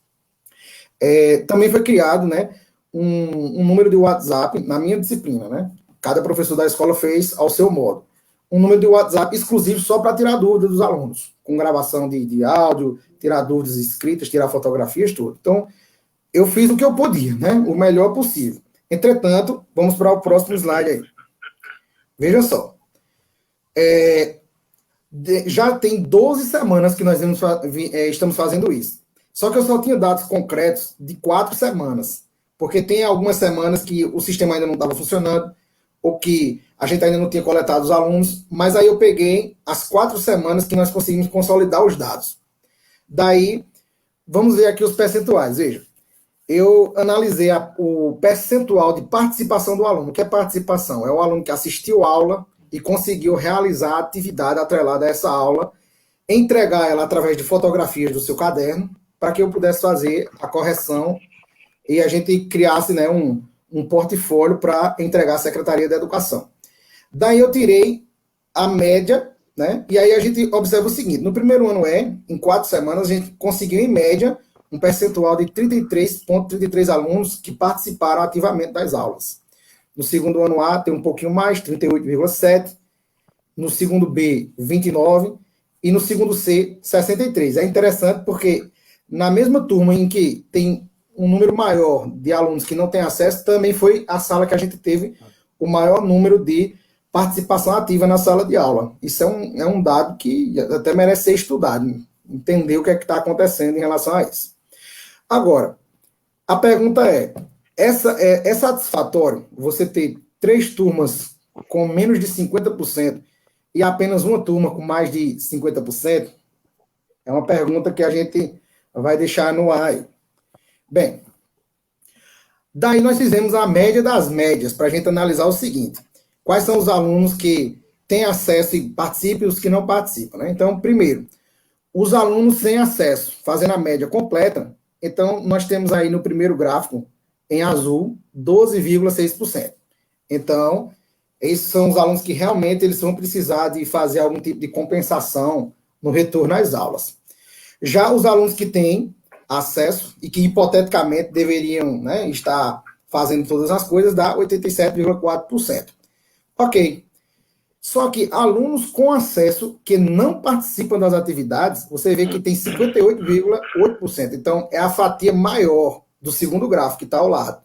Também foi criado, né, um número de WhatsApp na minha disciplina, né? Cada professor da escola fez ao seu modo. Um número de WhatsApp exclusivo só para tirar dúvidas dos alunos, com gravação de áudio, tirar dúvidas escritas, tirar fotografias, tudo. Então, eu fiz o que eu podia, né? O melhor possível. Entretanto, vamos para o próximo slide aí. Veja só. Já tem 12 semanas que nós estamos fazendo isso. Só que eu só tinha dados concretos de 4 semanas. Porque tem algumas semanas que o sistema ainda não estava funcionando, ou que a gente ainda não tinha coletado os alunos, mas aí eu peguei as 4 semanas que nós conseguimos consolidar os dados. Daí, vamos ver aqui os percentuais. Veja, eu analisei o percentual de participação do aluno. O que é participação? É o aluno que assistiu a aula e conseguiu realizar a atividade atrelada a essa aula, entregar ela através de fotografias do seu caderno, para que eu pudesse fazer a correção e a gente criasse, né, um portfólio para entregar à Secretaria da Educação. Daí eu tirei a média, né, e aí a gente observa o seguinte: no primeiro ano em 4 semanas, a gente conseguiu, em média, um percentual de 33,33 alunos que participaram ativamente das aulas. No segundo ano A, tem um pouquinho mais, 38,7. No segundo B, 29. E no segundo C, 63. É interessante porque, na mesma turma em que tem um número maior de alunos que não têm acesso, também foi a sala que a gente teve o maior número de participação ativa na sala de aula. Isso é um dado que até merece ser estudado, entender o que é que está acontecendo em relação a isso. Agora, a pergunta é satisfatório você ter 3 turmas com menos de 50% e apenas uma turma com mais de 50%? É uma pergunta que a gente vai deixar no ar aí. Bem, daí nós fizemos a média das médias para a gente analisar o seguinte: quais são os alunos que têm acesso e participam e os que não participam, né? Então, primeiro, os alunos sem acesso, fazendo a média completa. Então, nós temos aí no primeiro gráfico, em azul, 12,6%. Então, esses são os alunos que realmente eles vão precisar de fazer algum tipo de compensação no retorno às aulas. Já os alunos que têm acesso e que, hipoteticamente, deveriam, né, estar fazendo todas as coisas, dá 87,4%. Ok. Só que alunos com acesso que não participam das atividades, você vê que tem 58,8%. Então, é a fatia maior do segundo gráfico que está ao lado.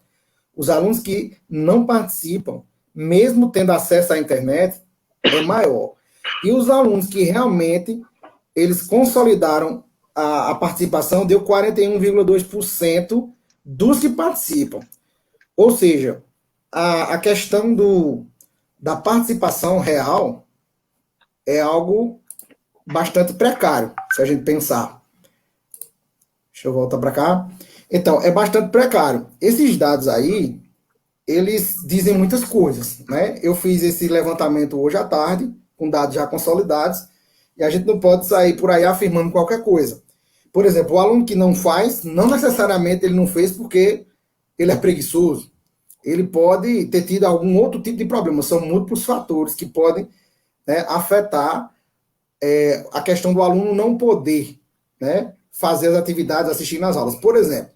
Os alunos que não participam, mesmo tendo acesso à internet, é maior. E os alunos que realmente eles consolidaram a participação, deu 41,2% dos que participam. Ou seja, a questão da participação real é algo bastante precário, se a gente pensar. Deixa eu voltar para cá. Então, é bastante precário. Esses dados aí, eles dizem muitas coisas, né? Eu fiz esse levantamento hoje à tarde, com dados já consolidados, e a gente não pode sair por aí afirmando qualquer coisa. Por exemplo, o aluno que não faz, não necessariamente ele não fez porque ele é preguiçoso. Ele pode ter tido algum outro tipo de problema. São múltiplos fatores que podem, né, afetar a questão do aluno não poder, né, fazer as atividades, assistir nas aulas. Por exemplo,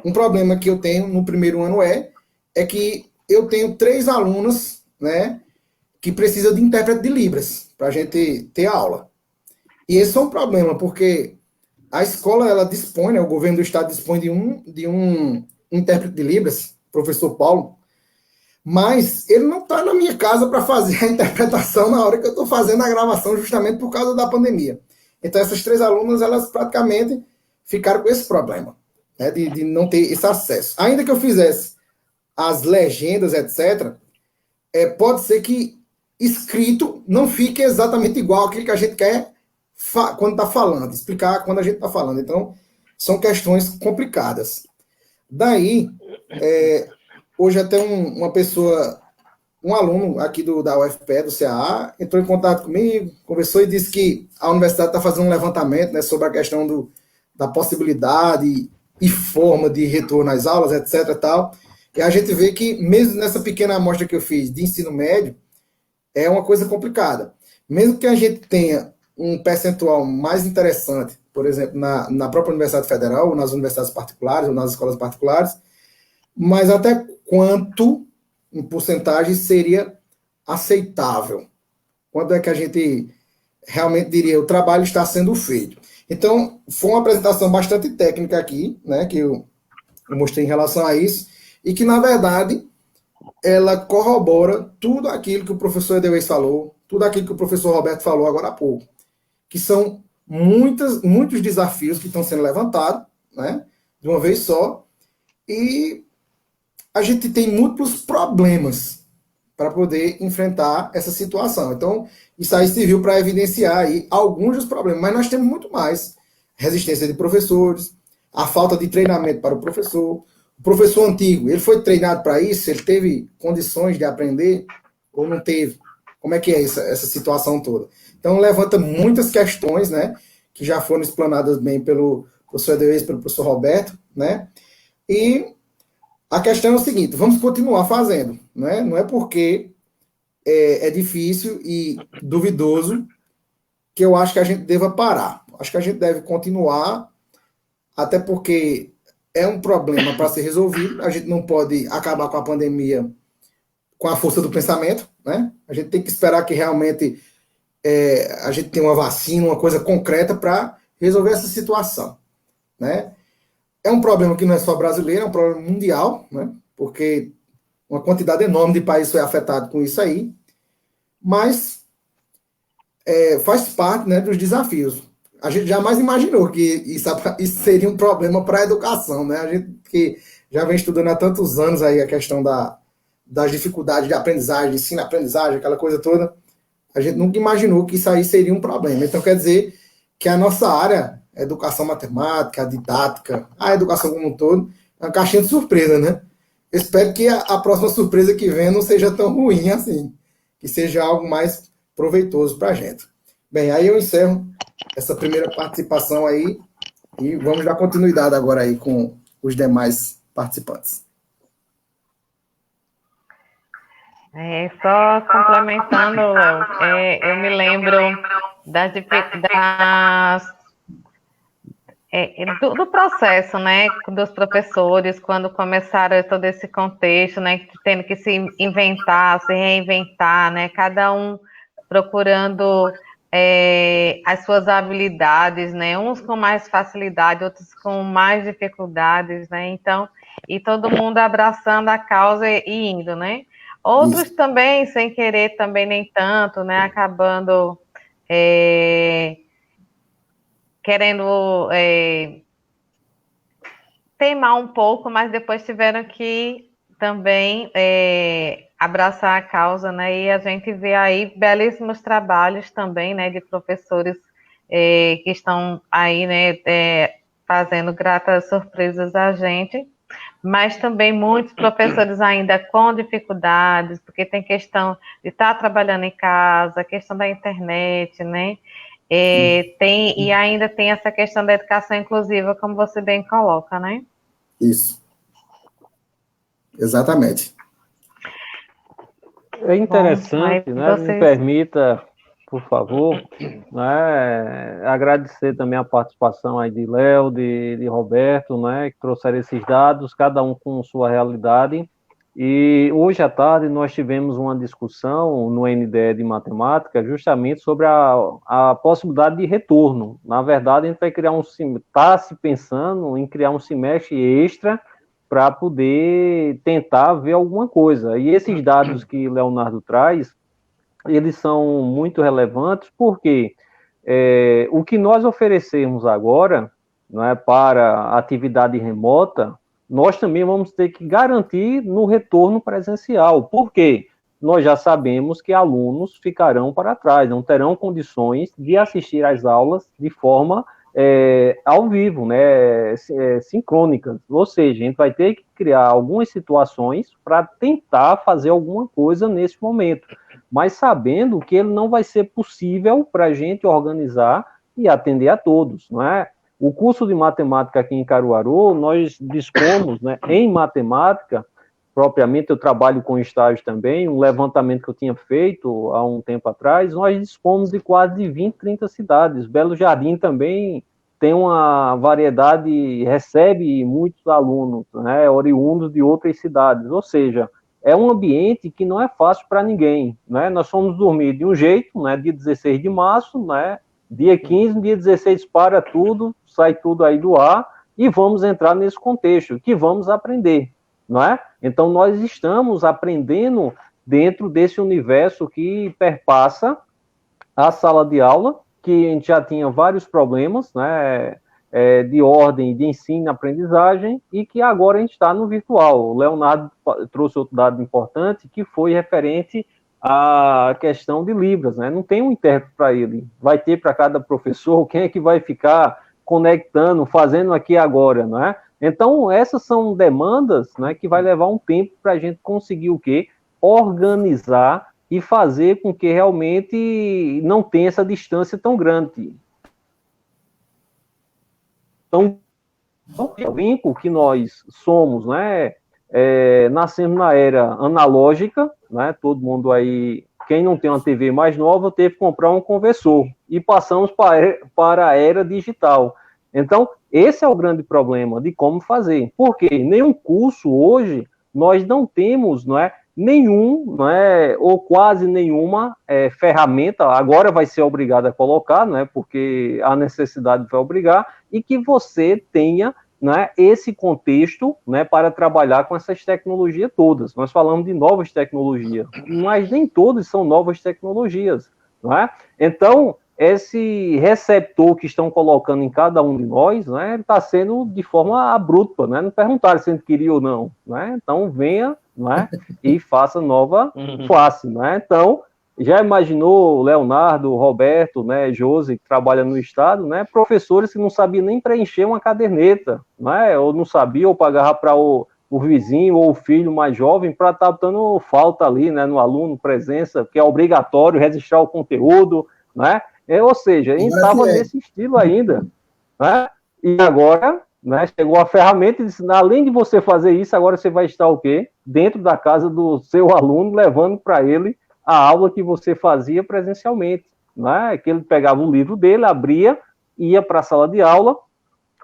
um problema que eu tenho no primeiro ano é que eu tenho 3 alunos, né, que precisam de intérprete de Libras para a gente ter aula. E esse é um problema, porque a escola, ela dispõe, né, o governo do estado dispõe de um intérprete de Libras, professor Paulo, mas ele não está na minha casa para fazer a interpretação na hora que eu estou fazendo a gravação, justamente por causa da pandemia. Então, essas 3 alunas, elas praticamente ficaram com esse problema, né, de não ter esse acesso. Ainda que eu fizesse as legendas, etc., pode ser que escrito não fique exatamente igual aquilo que a gente quer quando está falando, explicar quando a gente está falando. Então, são questões complicadas. Daí, hoje até uma pessoa, um aluno aqui da UFPE, do CAA, entrou em contato comigo, conversou e disse que a universidade está fazendo um levantamento, né, sobre a questão da possibilidade e forma de retorno às aulas, etc. Tal. E a gente vê que, mesmo nessa pequena amostra que eu fiz de ensino médio, é uma coisa complicada. Mesmo que a gente tenha um percentual mais interessante, por exemplo, na própria Universidade Federal, ou nas universidades particulares, ou nas escolas particulares, mas até quanto, em porcentagem, seria aceitável? Quando é que a gente realmente diria, o trabalho está sendo feito? Então, foi uma apresentação bastante técnica aqui, né, que eu mostrei em relação a isso, e que, na verdade, ela corrobora tudo aquilo que o professor Edelweiss falou, tudo aquilo que o professor Roberto falou agora há pouco, que são muitos desafios que estão sendo levantados, né, de uma vez só, e a gente tem múltiplos problemas para poder enfrentar essa situação. Então, isso aí serviu para evidenciar aí alguns dos problemas, mas nós temos muito mais. Resistência de professores, a falta de treinamento para o professor antigo, ele foi treinado para isso? Ele teve condições de aprender ou não teve? Como é que é essa situação toda? Então, levanta muitas questões, né, que já foram explanadas bem pelo professor Edelweiss, pelo professor Roberto, né, e a questão é o seguinte, vamos continuar fazendo, né, não é porque é difícil e duvidoso que eu acho que a gente deva parar. Acho que a gente deve continuar, até porque é um problema para ser resolvido. A gente não pode acabar com a pandemia com a força do pensamento, né? A gente tem que esperar que realmente a gente tenha uma vacina, uma coisa concreta para resolver essa situação, né? É um problema que não é só brasileiro, é um problema mundial, né? Porque uma quantidade enorme de países foi afetado com isso aí, mas faz parte, né, dos desafios. A gente jamais imaginou que isso seria um problema para a educação, né? A gente que já vem estudando há tantos anos aí a questão das dificuldades de aprendizagem, de ensino-aprendizagem, aquela coisa toda, a gente nunca imaginou que isso aí seria um problema. Então, quer dizer que a nossa área, a educação matemática, a didática, a educação como um todo, é uma caixinha de surpresa, né? Eu espero que a próxima surpresa que vem não seja tão ruim assim, que seja algo mais proveitoso para a gente. Bem, aí eu encerro essa primeira participação aí e vamos dar continuidade agora aí com os demais participantes.
Só complementando, Léo, eu me lembro do processo, né, dos professores, quando começaram todo esse contexto, né, tendo que se inventar, se reinventar, né, cada um procurando as suas habilidades, né, uns com mais facilidade, outros com mais dificuldades, né, então, e todo mundo abraçando a causa e indo, né. Outros
Isso.
também, sem querer, também nem tanto, né, acabando querendo teimar um pouco, mas depois tiveram que também abraçar a causa, né, e a gente vê aí belíssimos trabalhos também, né, de professores que estão aí, né, fazendo gratas surpresas a gente, mas também muitos professores ainda com dificuldades, porque tem questão de estar trabalhando em casa, questão da internet, né, e ainda tem essa questão da educação inclusiva, como você bem coloca, né?
Isso. Exatamente.
É interessante,
bom,
né? Me permita, por favor, né, agradecer também a participação aí de Léo, de Roberto, né, que trouxeram esses dados, cada um com sua realidade. E hoje à tarde nós tivemos uma discussão no NDE de matemática justamente sobre a possibilidade de retorno. Na verdade, a gente vai criar está se pensando em criar um semestre extra para poder tentar ver alguma coisa. E esses dados que Leonardo traz, eles são muito relevantes, porque o que nós oferecemos agora, não é, para atividade remota, nós também vamos ter que garantir no retorno presencial. Por quê? Nós já sabemos que alunos ficarão para trás, não terão condições de assistir às aulas de forma ao vivo, né, sincrônicas. Ou seja, a gente vai ter que criar algumas situações para tentar fazer alguma coisa nesse momento, mas sabendo que ele não vai ser possível para a gente organizar e atender a todos, não é? O curso de matemática aqui em Caruaru, nós dispomos, né, em matemática, propriamente eu trabalho com estágio também, um levantamento que eu tinha feito há um tempo atrás, nós dispomos de quase 20, 30 cidades. Belo Jardim também tem uma variedade, recebe muitos alunos, né, oriundos de outras cidades, ou seja, é um ambiente que não é fácil para ninguém, né? Nós fomos dormir de um jeito, né, dia 16 de março, né, dia 15, dia 16 para tudo, sai tudo aí do ar, e vamos entrar nesse contexto, que vamos aprender, não é? Então, nós estamos aprendendo dentro desse universo que perpassa a sala de aula, que a gente já tinha vários problemas, né, de ordem de ensino e aprendizagem, e que agora a gente está no virtual. O Leonardo trouxe outro dado importante, que foi referente à questão de Libras, né? Não tem um intérprete para ele, vai ter para cada professor, quem é que vai ficar conectando, fazendo aqui agora, não é? Então, essas são demandas, né, que vai levar um tempo para a gente conseguir o quê? Organizar e fazer com que realmente não tenha essa distância tão grande. Então, o vínculo que nós somos, né, nascemos na era analógica, né, todo mundo aí, quem não tem uma TV mais nova, teve que comprar um conversor, e passamos para a era digital. Então, esse é o grande problema de como fazer, porque nenhum curso hoje, nós não temos, não é, nenhum, não é, ou quase nenhuma ferramenta, agora vai ser obrigado a colocar, não é, porque a necessidade vai obrigar, e que você tenha, né, esse contexto, né, para trabalhar com essas tecnologias todas. Nós falamos de novas tecnologias, mas nem todas são novas tecnologias, não é? Então, esse receptor que estão colocando em cada um de nós, né, está sendo de forma abrupta, né? Não perguntaram se a gente queria ou não, né? Então, venha, né, e faça nova face, né? Então, já imaginou Leonardo, Roberto, né, Josi, que trabalha no Estado, né, professores que não sabiam nem preencher uma caderneta, né, ou não sabiam, ou pagava para o vizinho ou o filho mais jovem para estar dando falta ali, né, no aluno, presença, que é obrigatório registrar o conteúdo, né, ou seja, a gente estava nesse estilo ainda, né, e agora, né, chegou a ferramenta e disse, além de você fazer isso, agora você vai estar o quê? Dentro da casa do seu aluno, levando para ele a aula que você fazia presencialmente, né? Que ele pegava o livro dele, abria, ia para a sala de aula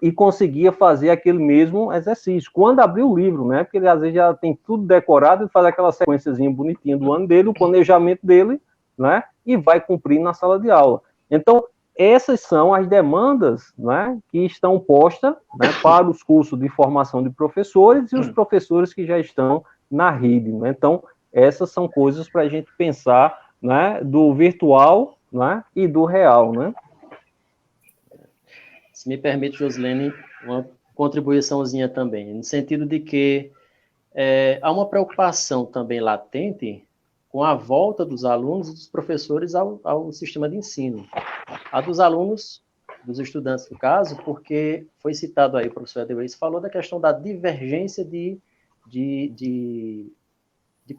e conseguia fazer aquele mesmo exercício. Quando abriu o livro, né? Porque ele às vezes já tem tudo decorado, ele faz aquela sequenciazinha bonitinha do ano dele, o planejamento dele, né? E vai cumprir na sala de aula. Então, essas são as demandas, né, que estão postas, né, para os cursos de formação de professores e os professores que já estão na rede, né? Então, essas são coisas para a gente pensar, né, do virtual, né, e do real, né?
Se me permite, Josilene, uma contribuiçãozinha também, no sentido de que há uma preocupação também latente com a volta dos alunos e dos professores ao sistema de ensino. A dos alunos, dos estudantes, no caso, porque foi citado aí, o professor Edelweiss falou da questão da divergência de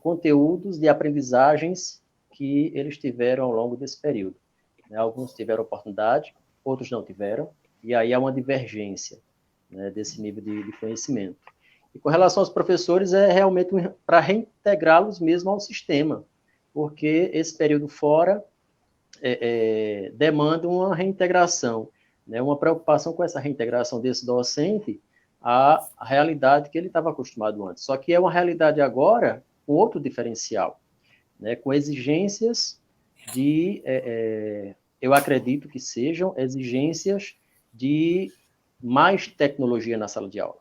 conteúdos, de aprendizagens que eles tiveram ao longo desse período. Alguns tiveram oportunidade, outros não tiveram, e aí há uma divergência, né, desse nível de conhecimento. E com relação aos professores, é realmente para reintegrá-los mesmo ao sistema, porque esse período fora demanda uma reintegração, né, uma preocupação com essa reintegração desse docente à realidade que ele estava acostumado antes. Só que é uma realidade agora com outro diferencial, né, com exigências eu acredito que sejam exigências de mais tecnologia na sala de aula.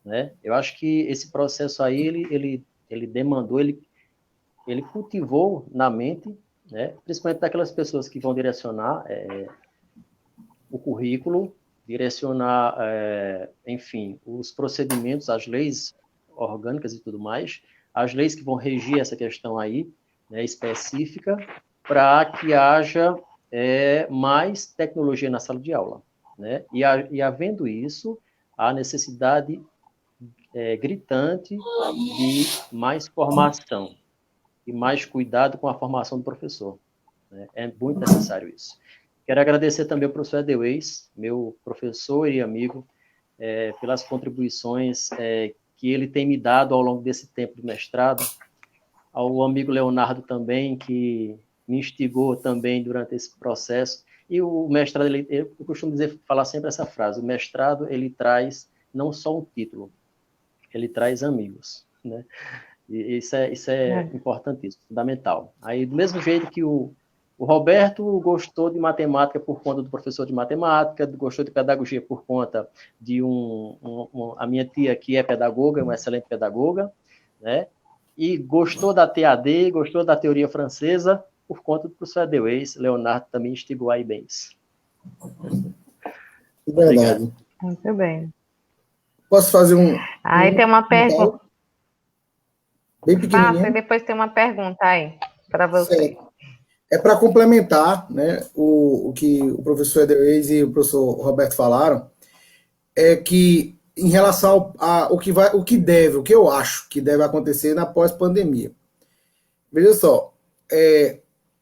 né? Eu acho que esse processo aí, ele demandou, ele cultivou na mente, né? Principalmente daquelas pessoas que vão direcionar o currículo, direcionar, enfim, os procedimentos, as leis orgânicas e tudo mais, as leis que vão regir essa questão aí, né, específica, para que haja mais tecnologia na sala de aula, né? E havendo isso, a necessidade gritante de mais formação e mais cuidado com a formação do professor, né? É muito necessário isso. Quero agradecer também ao professor Edelweiss, meu professor e amigo, pelas contribuições que ele tem me dado ao longo desse tempo de mestrado, ao amigo Leonardo também, que me instigou também durante esse processo. E o mestrado, eu costumo falar sempre essa frase, o mestrado, ele traz não só um título, ele traz amigos, né? E isso é importantíssimo, fundamental. Aí, do mesmo jeito que o Roberto gostou de matemática por conta do professor de matemática, gostou de pedagogia por conta de a minha tia, que é pedagoga, uma excelente pedagoga, né? E gostou da TAD, gostou da teoria francesa, por conta do professor Edelweiss. Leonardo também instigou aí bem isso.
Verdade.
Muito bem.
Posso fazer
Aí tem uma pergunta.
Bem pequenininho.
Passa, e depois tem uma pergunta aí para você.
Certo. É para complementar, né, o que o professor Edelweiss e o professor Roberto falaram, é que em relação o que eu acho que deve acontecer na pós-pandemia. Veja só,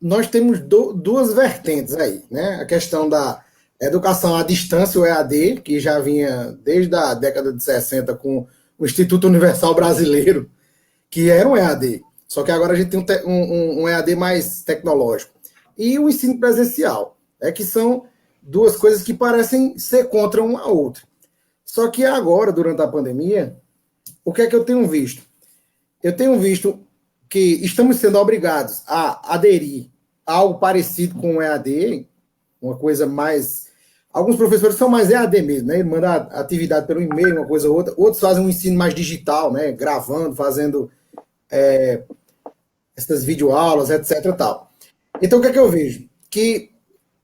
nós temos duas vertentes aí, né? A questão da educação à distância, o EAD, que já vinha desde a década de 60 com o Instituto Universal Brasileiro, que era um EAD, só que agora a gente tem um EAD mais tecnológico. E o ensino presencial, que são duas coisas que parecem ser contra uma a outra. Só que agora, durante a pandemia, o que é que eu tenho visto? Eu tenho visto que estamos sendo obrigados a aderir a algo parecido com o EAD, uma coisa mais... Alguns professores são mais EAD mesmo, né? Ele manda a atividade pelo e-mail, uma coisa ou outra. Outros fazem um ensino mais digital, né? Gravando, fazendo essas videoaulas, etc. Tal. Então, o que é que eu vejo? Que,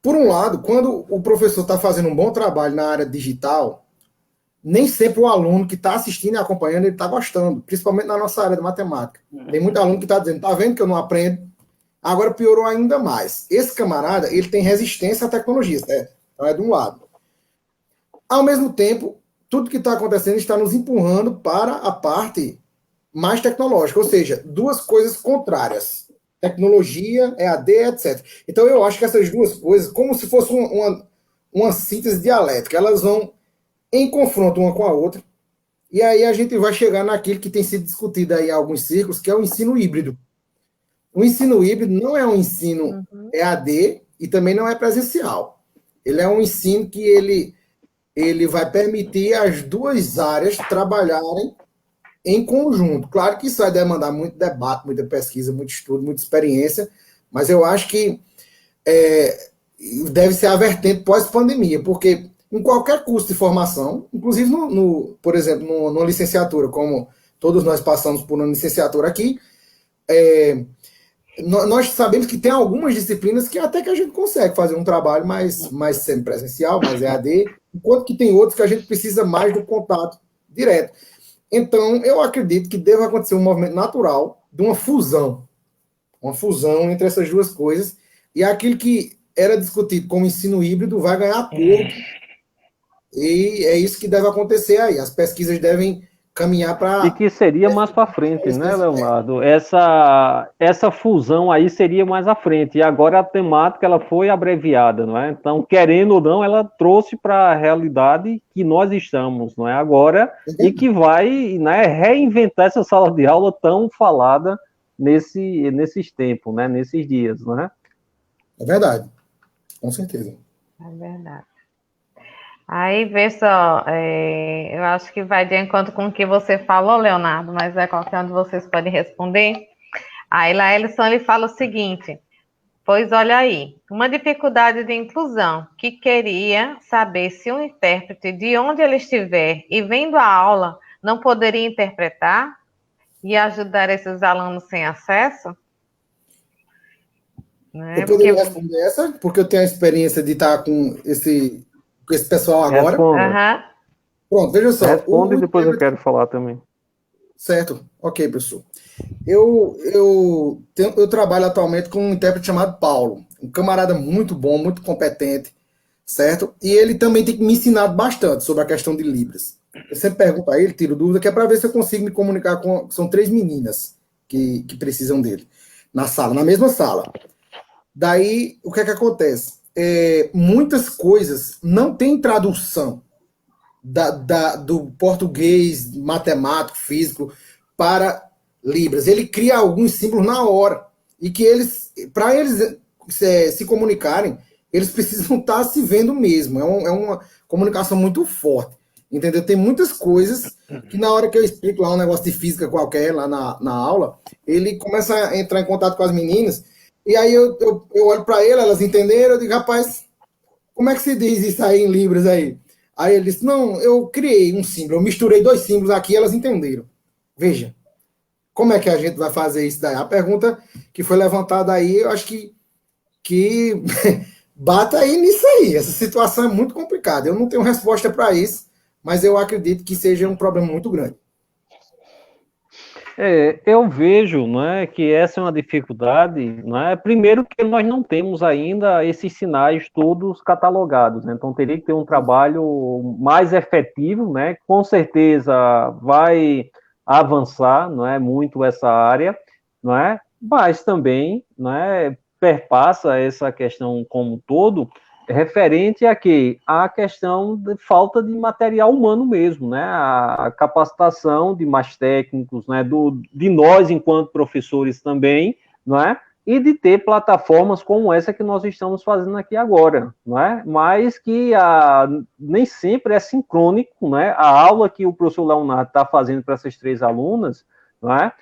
por um lado, quando o professor está fazendo um bom trabalho na área digital, nem sempre o aluno que está assistindo e acompanhando, ele está gostando, principalmente na nossa área de matemática. Tem muito aluno que está dizendo, está vendo que eu não aprendo? Agora piorou ainda mais. Esse camarada, ele tem resistência à tecnologia, certo? Então é de um lado. Ao mesmo tempo, tudo que está acontecendo está nos empurrando para a parte mais tecnológica, ou seja, duas coisas contrárias. Tecnologia, EAD, etc. Então eu acho que essas duas coisas, como se fosse uma síntese dialética, elas vão em confronto uma com a outra, e aí a gente vai chegar naquilo que tem sido discutido aí em alguns círculos, que é o ensino híbrido. O ensino híbrido não é um ensino EAD e também não é presencial. Ele é um ensino que ele vai permitir as duas áreas trabalharem em conjunto. Claro que isso vai demandar muito debate, muita pesquisa, muito estudo, muita experiência, mas eu acho que deve ser a vertente pós-pandemia, porque em qualquer curso de formação, inclusive, por exemplo, numa licenciatura, como todos nós passamos por uma licenciatura aqui, nós sabemos que tem algumas disciplinas que até que a gente consegue fazer um trabalho mais semipresencial, mais EAD, enquanto que tem outros que a gente precisa mais do contato direto. Então, eu acredito que deve acontecer um movimento natural de uma fusão entre essas duas coisas, e aquilo que era discutido como ensino híbrido vai ganhar corpo. E é isso que deve acontecer aí. As pesquisas devem caminhar para...
E que seria mais para frente, né, Leonardo? Essa fusão aí seria mais à frente. E agora a temática ela foi abreviada, não é? Então, querendo ou não, ela trouxe para a realidade que nós estamos, não é? Agora, e que vai, né, reinventar essa sala de aula tão falada nesses tempos, né? Nesses dias, não é?
É verdade. Com certeza.
É verdade. Aí, vê só, eu acho que vai de encontro com o que você falou, Leonardo, mas qualquer um de vocês pode responder. Aí, lá, ele fala o seguinte, pois olha aí, uma dificuldade de inclusão, que queria saber se um intérprete, de onde ele estiver e vendo a aula, não poderia interpretar e ajudar esses alunos sem acesso?
Eu poderia responder essa, porque eu tenho a experiência de estar com esse pessoal agora.
Responda.
Pronto, veja só.
Responda e depois eu quero falar também.
Certo, ok, professor. Eu trabalho atualmente com um intérprete chamado Paulo, um camarada muito bom, muito competente, certo? E ele também tem me ensinado bastante sobre a questão de Libras. Eu sempre pergunto a ele, tiro dúvida, que é para ver se eu consigo me comunicar com... São 3 meninas que precisam dele, na sala, na mesma sala. Daí, o que é que acontece? Muitas coisas não tem tradução do português, matemático, físico, para Libras. Ele cria alguns símbolos na hora. E que para eles se comunicarem, eles precisam estar se vendo mesmo. É uma comunicação muito forte. Entendeu? Tem muitas coisas que na hora que eu explico lá um negócio de física qualquer, lá na aula, ele começa a entrar em contato com as meninas, e aí eu olho para ele, elas entenderam, eu digo, rapaz, como é que se diz isso aí em Libras aí? Aí ele disse, não, eu criei um símbolo, eu misturei 2 símbolos aqui, elas entenderam. Veja, como é que a gente vai fazer isso daí? A pergunta que foi levantada aí, eu acho que bata aí nisso aí. Essa situação é muito complicada. Eu não tenho resposta para isso, mas eu acredito que seja um problema muito grande.
Eu vejo, não é, que essa é uma dificuldade, não é? Primeiro que nós não temos ainda esses sinais todos catalogados, né? Então teria que ter um trabalho mais efetivo, né? Com certeza vai avançar, não é, muito essa área, não é? Mas também, não é, perpassa essa questão como um todo, referente a quê? A questão de falta de material humano mesmo, né? A capacitação de mais técnicos, né? De nós, enquanto professores também, não é? E de ter plataformas como essa que nós estamos fazendo aqui agora, não é? Mas que nem sempre é sincrônico, né? A aula que o professor Leonardo está fazendo para essas 3 alunas, não é?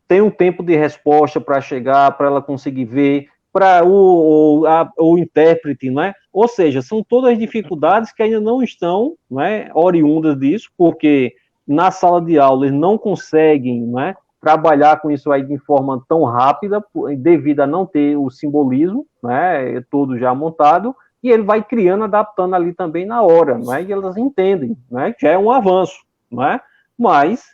Tem um tempo de resposta para chegar, para ela conseguir ver, para o intérprete, não é? Ou seja, são todas dificuldades que ainda não estão, não é, oriundas disso, porque na sala de aula eles não conseguem, não é, trabalhar com isso aí de forma tão rápida, devido a não ter o simbolismo, né, todo já montado, e ele vai criando, adaptando ali também na hora, não é? E elas entendem, né? Já é um avanço, não é? Mas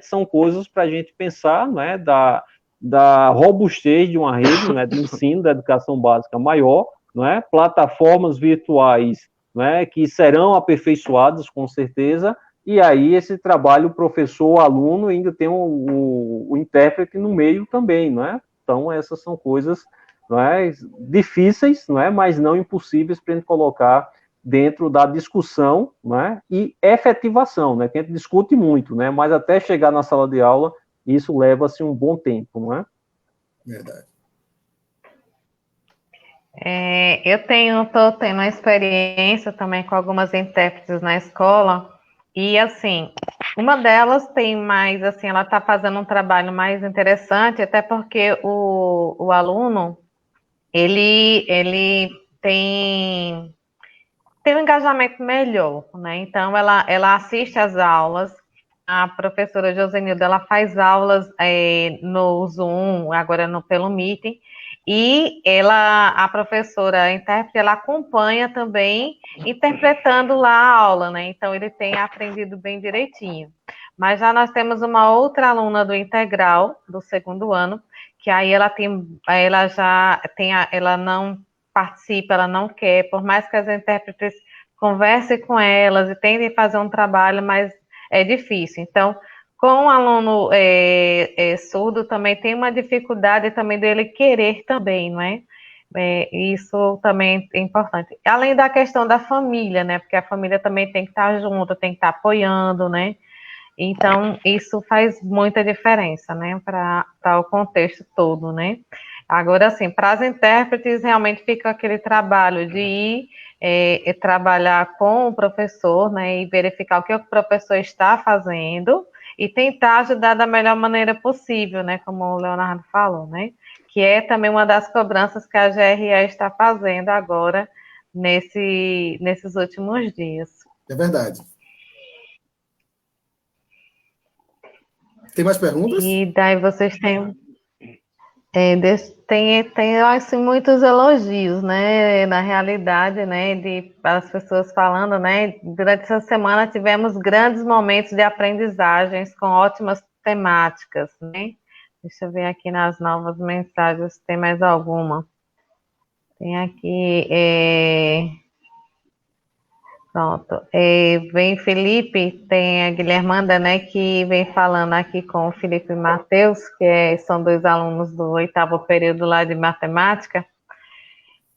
são coisas para a gente pensar, não é? Da robustez de uma rede, né, de ensino da educação básica maior, não é? Plataformas virtuais, não é, que serão aperfeiçoadas com certeza, e aí esse trabalho professor-aluno ainda tem o intérprete no meio também, não é? Então essas são coisas, não é, difíceis, não é, mas não impossíveis para a gente colocar dentro da discussão, não é, e efetivação, né, que a gente discute muito, né, mas até chegar na sala de aula isso leva-se um bom tempo, não é?
Verdade.
Eu estou tendo uma experiência também com algumas intérpretes na escola, e assim, uma delas tem mais, assim, ela está fazendo um trabalho mais interessante, até porque o aluno, ele tem um engajamento melhor, né? Então, ela assiste às aulas, a professora Josenilda, ela faz aulas no Zoom, agora pelo Meeting, e a professora intérprete, ela acompanha também, interpretando lá a aula, né? Então, ele tem aprendido bem direitinho. Mas já nós temos uma outra aluna do Integral, do 2º ano, que aí ela não participa, ela não quer, por mais que as intérpretes conversem com elas e tentem fazer um trabalho, mas é difícil. Então, com o aluno surdo também tem uma dificuldade também dele querer também, não é? Isso também é importante. Além da questão da família, né? Porque a família também tem que estar junto, tem que estar apoiando, né? Então, isso faz muita diferença, né? Para o contexto todo, né? Agora, assim, para as intérpretes, realmente fica aquele trabalho de ir trabalhar com o professor, né, e verificar o que o professor está fazendo e tentar ajudar da melhor maneira possível, né, como o Leonardo falou, né, que é também uma das cobranças que a GRE está fazendo agora nesses últimos dias.
É verdade. Tem mais perguntas?
E daí vocês têm, tem assim, muitos elogios, né? Na realidade, né? As pessoas falando, né? Durante essa semana tivemos grandes momentos de aprendizagens com ótimas temáticas, né? Deixa eu ver aqui nas novas mensagens se tem mais alguma. Tem aqui. Pronto. Vem Felipe, tem a Guilhermanda, né, que vem falando aqui com o Felipe e Matheus, são dois alunos do 8º período lá de matemática,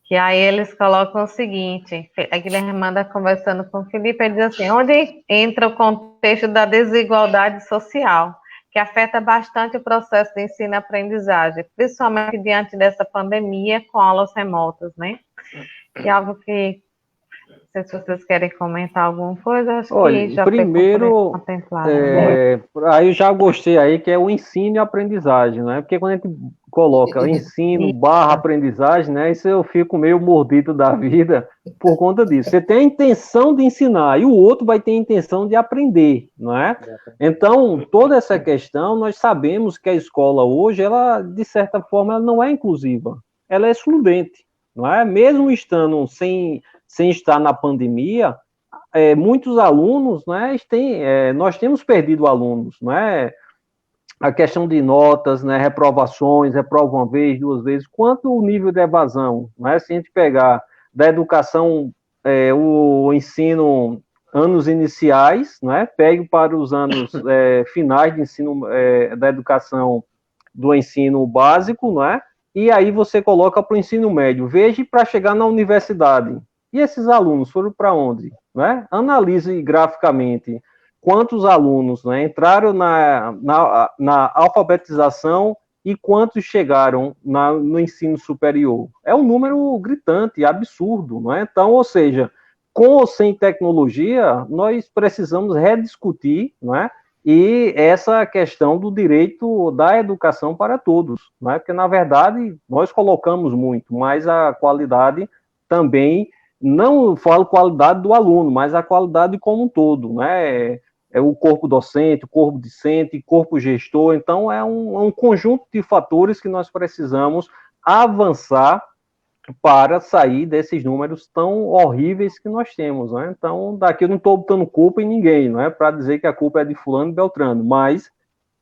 que aí eles colocam o seguinte, a Guilhermanda conversando com o Felipe, ele diz assim, onde entra o contexto da desigualdade social, que afeta bastante o processo de ensino e aprendizagem, principalmente diante dessa pandemia com aulas remotas, né? E algo que não sei se vocês querem comentar alguma coisa, acho
Olha,
que já
primeiro,
foi contemplado. Né?
aí eu já gostei aí, que é o ensino e aprendizagem, né? Porque quando a gente coloca ensino barra aprendizagem, né? Isso eu fico meio mordido da vida por conta disso. Você tem a intenção de ensinar e o outro vai ter a intenção de aprender, não é? Então, toda essa questão, nós sabemos que a escola hoje, ela, de certa forma, ela não é inclusiva. Ela é excludente, não é? Mesmo estando sem estar na pandemia, muitos alunos, né, nós temos perdido alunos, né, a questão de notas, né, reprovações, reprova uma vez, duas vezes, quanto o nível de evasão, né, se a gente pegar da educação, o ensino, anos iniciais, né, pegue para os anos finais de ensino, da educação do ensino básico, né, e aí você coloca para o ensino médio, veja para chegar na universidade. E esses alunos foram para onde? Né? Analise graficamente quantos alunos, né, entraram na alfabetização e quantos chegaram no ensino superior. É um número gritante, absurdo. Não é? Então, ou seja, com ou sem tecnologia, nós precisamos rediscutir, não é? E essa questão do direito da educação para todos, não é? Porque, na verdade, nós colocamos muito, mas a qualidade também, não falo qualidade do aluno, mas a qualidade como um todo, né? É o corpo docente, o corpo discente, corpo gestor, então é um conjunto de fatores que nós precisamos avançar para sair desses números tão horríveis que nós temos, né? Então, daqui eu não estou botando culpa em ninguém, não é para dizer que a culpa é de fulano e beltrano, mas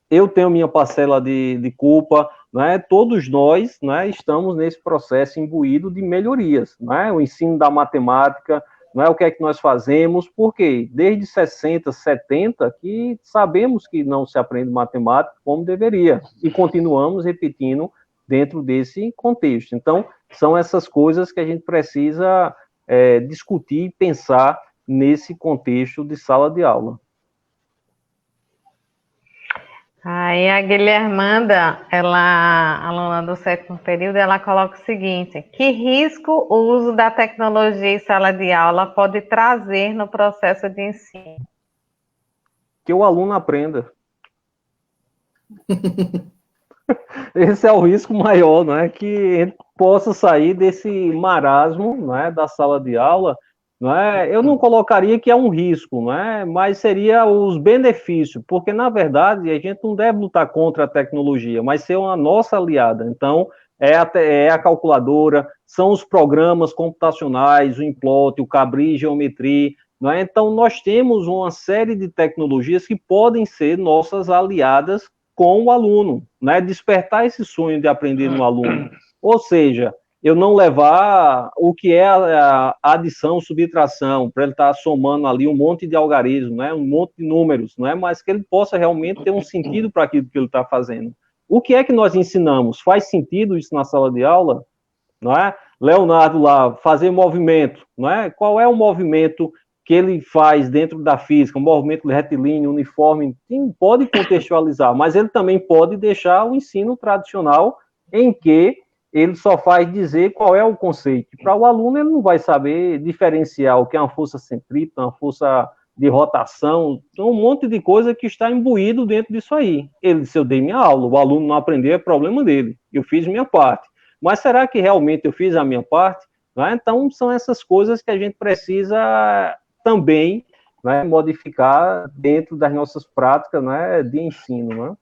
eu tenho minha parcela de culpa, né? Todos nós, né, estamos nesse processo imbuído de melhorias, né? O ensino da matemática, não é o que é que nós fazemos, porque desde 60, 70, que sabemos que não se aprende matemática como deveria, e continuamos repetindo dentro desse contexto. Então, são essas coisas que a gente precisa discutir e pensar nesse contexto de sala de aula.
Aí a Guilhermanda, ela, aluna do 7º período, ela coloca o seguinte: que risco o uso da tecnologia em sala de aula pode trazer no processo de ensino?
Que o aluno aprenda. Esse é o risco maior, não é? Que ele possa sair desse marasmo, não é, da sala de aula. Não é? Eu não colocaria que é um risco, não é? Mas seria os benefícios, porque na verdade a gente não deve lutar contra a tecnologia, mas ser uma nossa aliada. Então é a calculadora, são os programas computacionais, o Implot, o Cabri, Geometria, não é? Então nós temos uma série de tecnologias que podem ser nossas aliadas com o aluno, né? Despertar esse sonho de aprender no aluno. Ou seja, eu não levar o que é a adição, subtração, para ele estar somando ali um monte de algarismos, né? Um monte de números, não é? Mas que ele possa realmente ter um sentido para aquilo que ele está fazendo. O que é que nós ensinamos? Faz sentido isso na sala de aula? Não é? Leonardo lá, fazer movimento, não é? Qual é o movimento que ele faz dentro da física, um movimento retilíneo, uniforme? Sim, pode contextualizar, mas ele também pode deixar o ensino tradicional em que ele só faz dizer qual é o conceito. Para o aluno, ele não vai saber diferenciar o que é uma força centrípeta, uma força de rotação, um monte de coisa que está imbuído dentro disso aí. Ele disse, eu dei minha aula, o aluno não aprendeu, é problema dele. Eu fiz minha parte. Mas será que realmente eu fiz a minha parte? Né? Então, são essas coisas que a gente precisa também, né, modificar dentro das nossas práticas, né, de ensino. Né?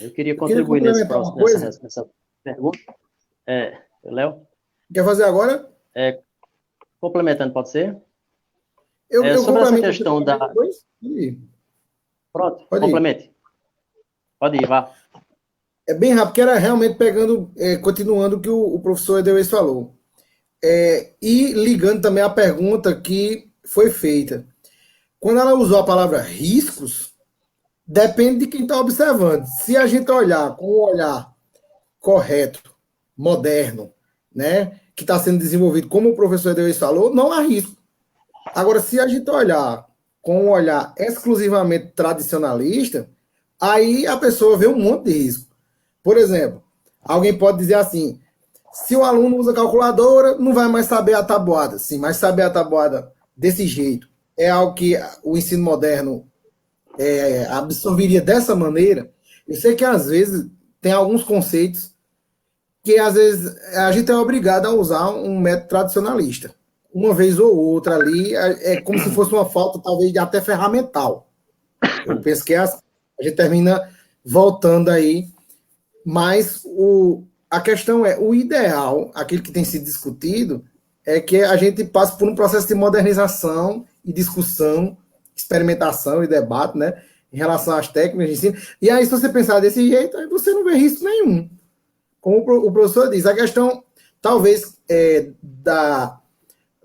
Eu queria contribuir nessa pergunta. Léo?
Quer fazer agora?
Complementando, pode ser?
Eu
sobre essa questão da...
Pronto,
complemente. Pode ir, vá.
É bem rápido, que era realmente continuando o que o professor Edelweiss falou. E ligando também a pergunta que foi feita. Quando ela usou a palavra riscos, depende de quem está observando. Se a gente olhar com um olhar correto, moderno, né, que está sendo desenvolvido, como o professor Edelweiss falou, não há risco. Agora, se a gente olhar com um olhar exclusivamente tradicionalista, aí a pessoa vê um monte de risco. Por exemplo, alguém pode dizer assim, se o aluno usa calculadora, não vai mais saber a tabuada. Sim, mas saber a tabuada desse jeito é algo que o ensino moderno absorveria dessa maneira. Eu sei que às vezes tem alguns conceitos que às vezes a gente é obrigado a usar um método tradicionalista. Uma vez ou outra ali, é como se fosse uma falta talvez até ferramental. Eu penso que a gente termina voltando aí, mas a questão é, o ideal, aquilo que tem sido discutido, é que a gente passe por um processo de modernização e discussão, experimentação e debate, né, em relação às técnicas de ensino. E aí, se você pensar desse jeito, aí você não vê risco nenhum. Como o professor diz, a questão, talvez, da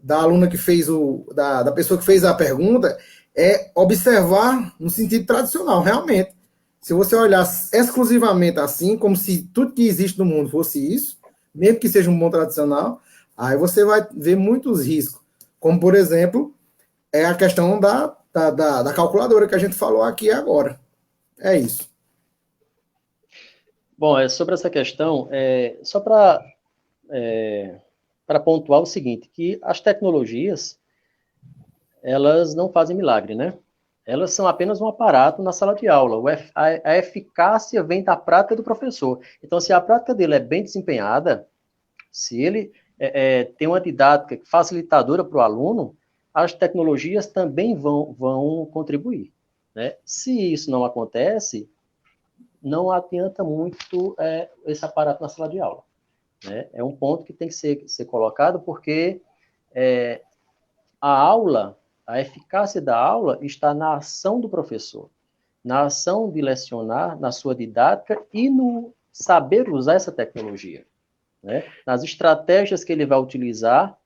aluna que fez da pessoa que fez a pergunta, é observar no sentido tradicional, realmente. Se você olhar exclusivamente assim, como se tudo que existe no mundo fosse isso, mesmo que seja um bom tradicional, aí você vai ver muitos riscos. Como, por exemplo, a questão da calculadora que a gente falou aqui agora. É isso.
Bom, sobre essa questão, só para pontuar o seguinte, que as tecnologias, elas não fazem milagre, né? Elas são apenas um aparato na sala de aula. A eficácia vem da prática do professor. Então, se a prática dele é bem desempenhada, se ele tem uma didática facilitadora para o aluno, as tecnologias também vão contribuir, né? Se isso não acontece, não adianta muito esse aparato na sala de aula, né? É um ponto que tem que ser colocado, porque a aula, a eficácia da aula está na ação do professor, na ação de lecionar, na sua didática e no saber usar essa tecnologia, né? Nas estratégias que ele vai utilizar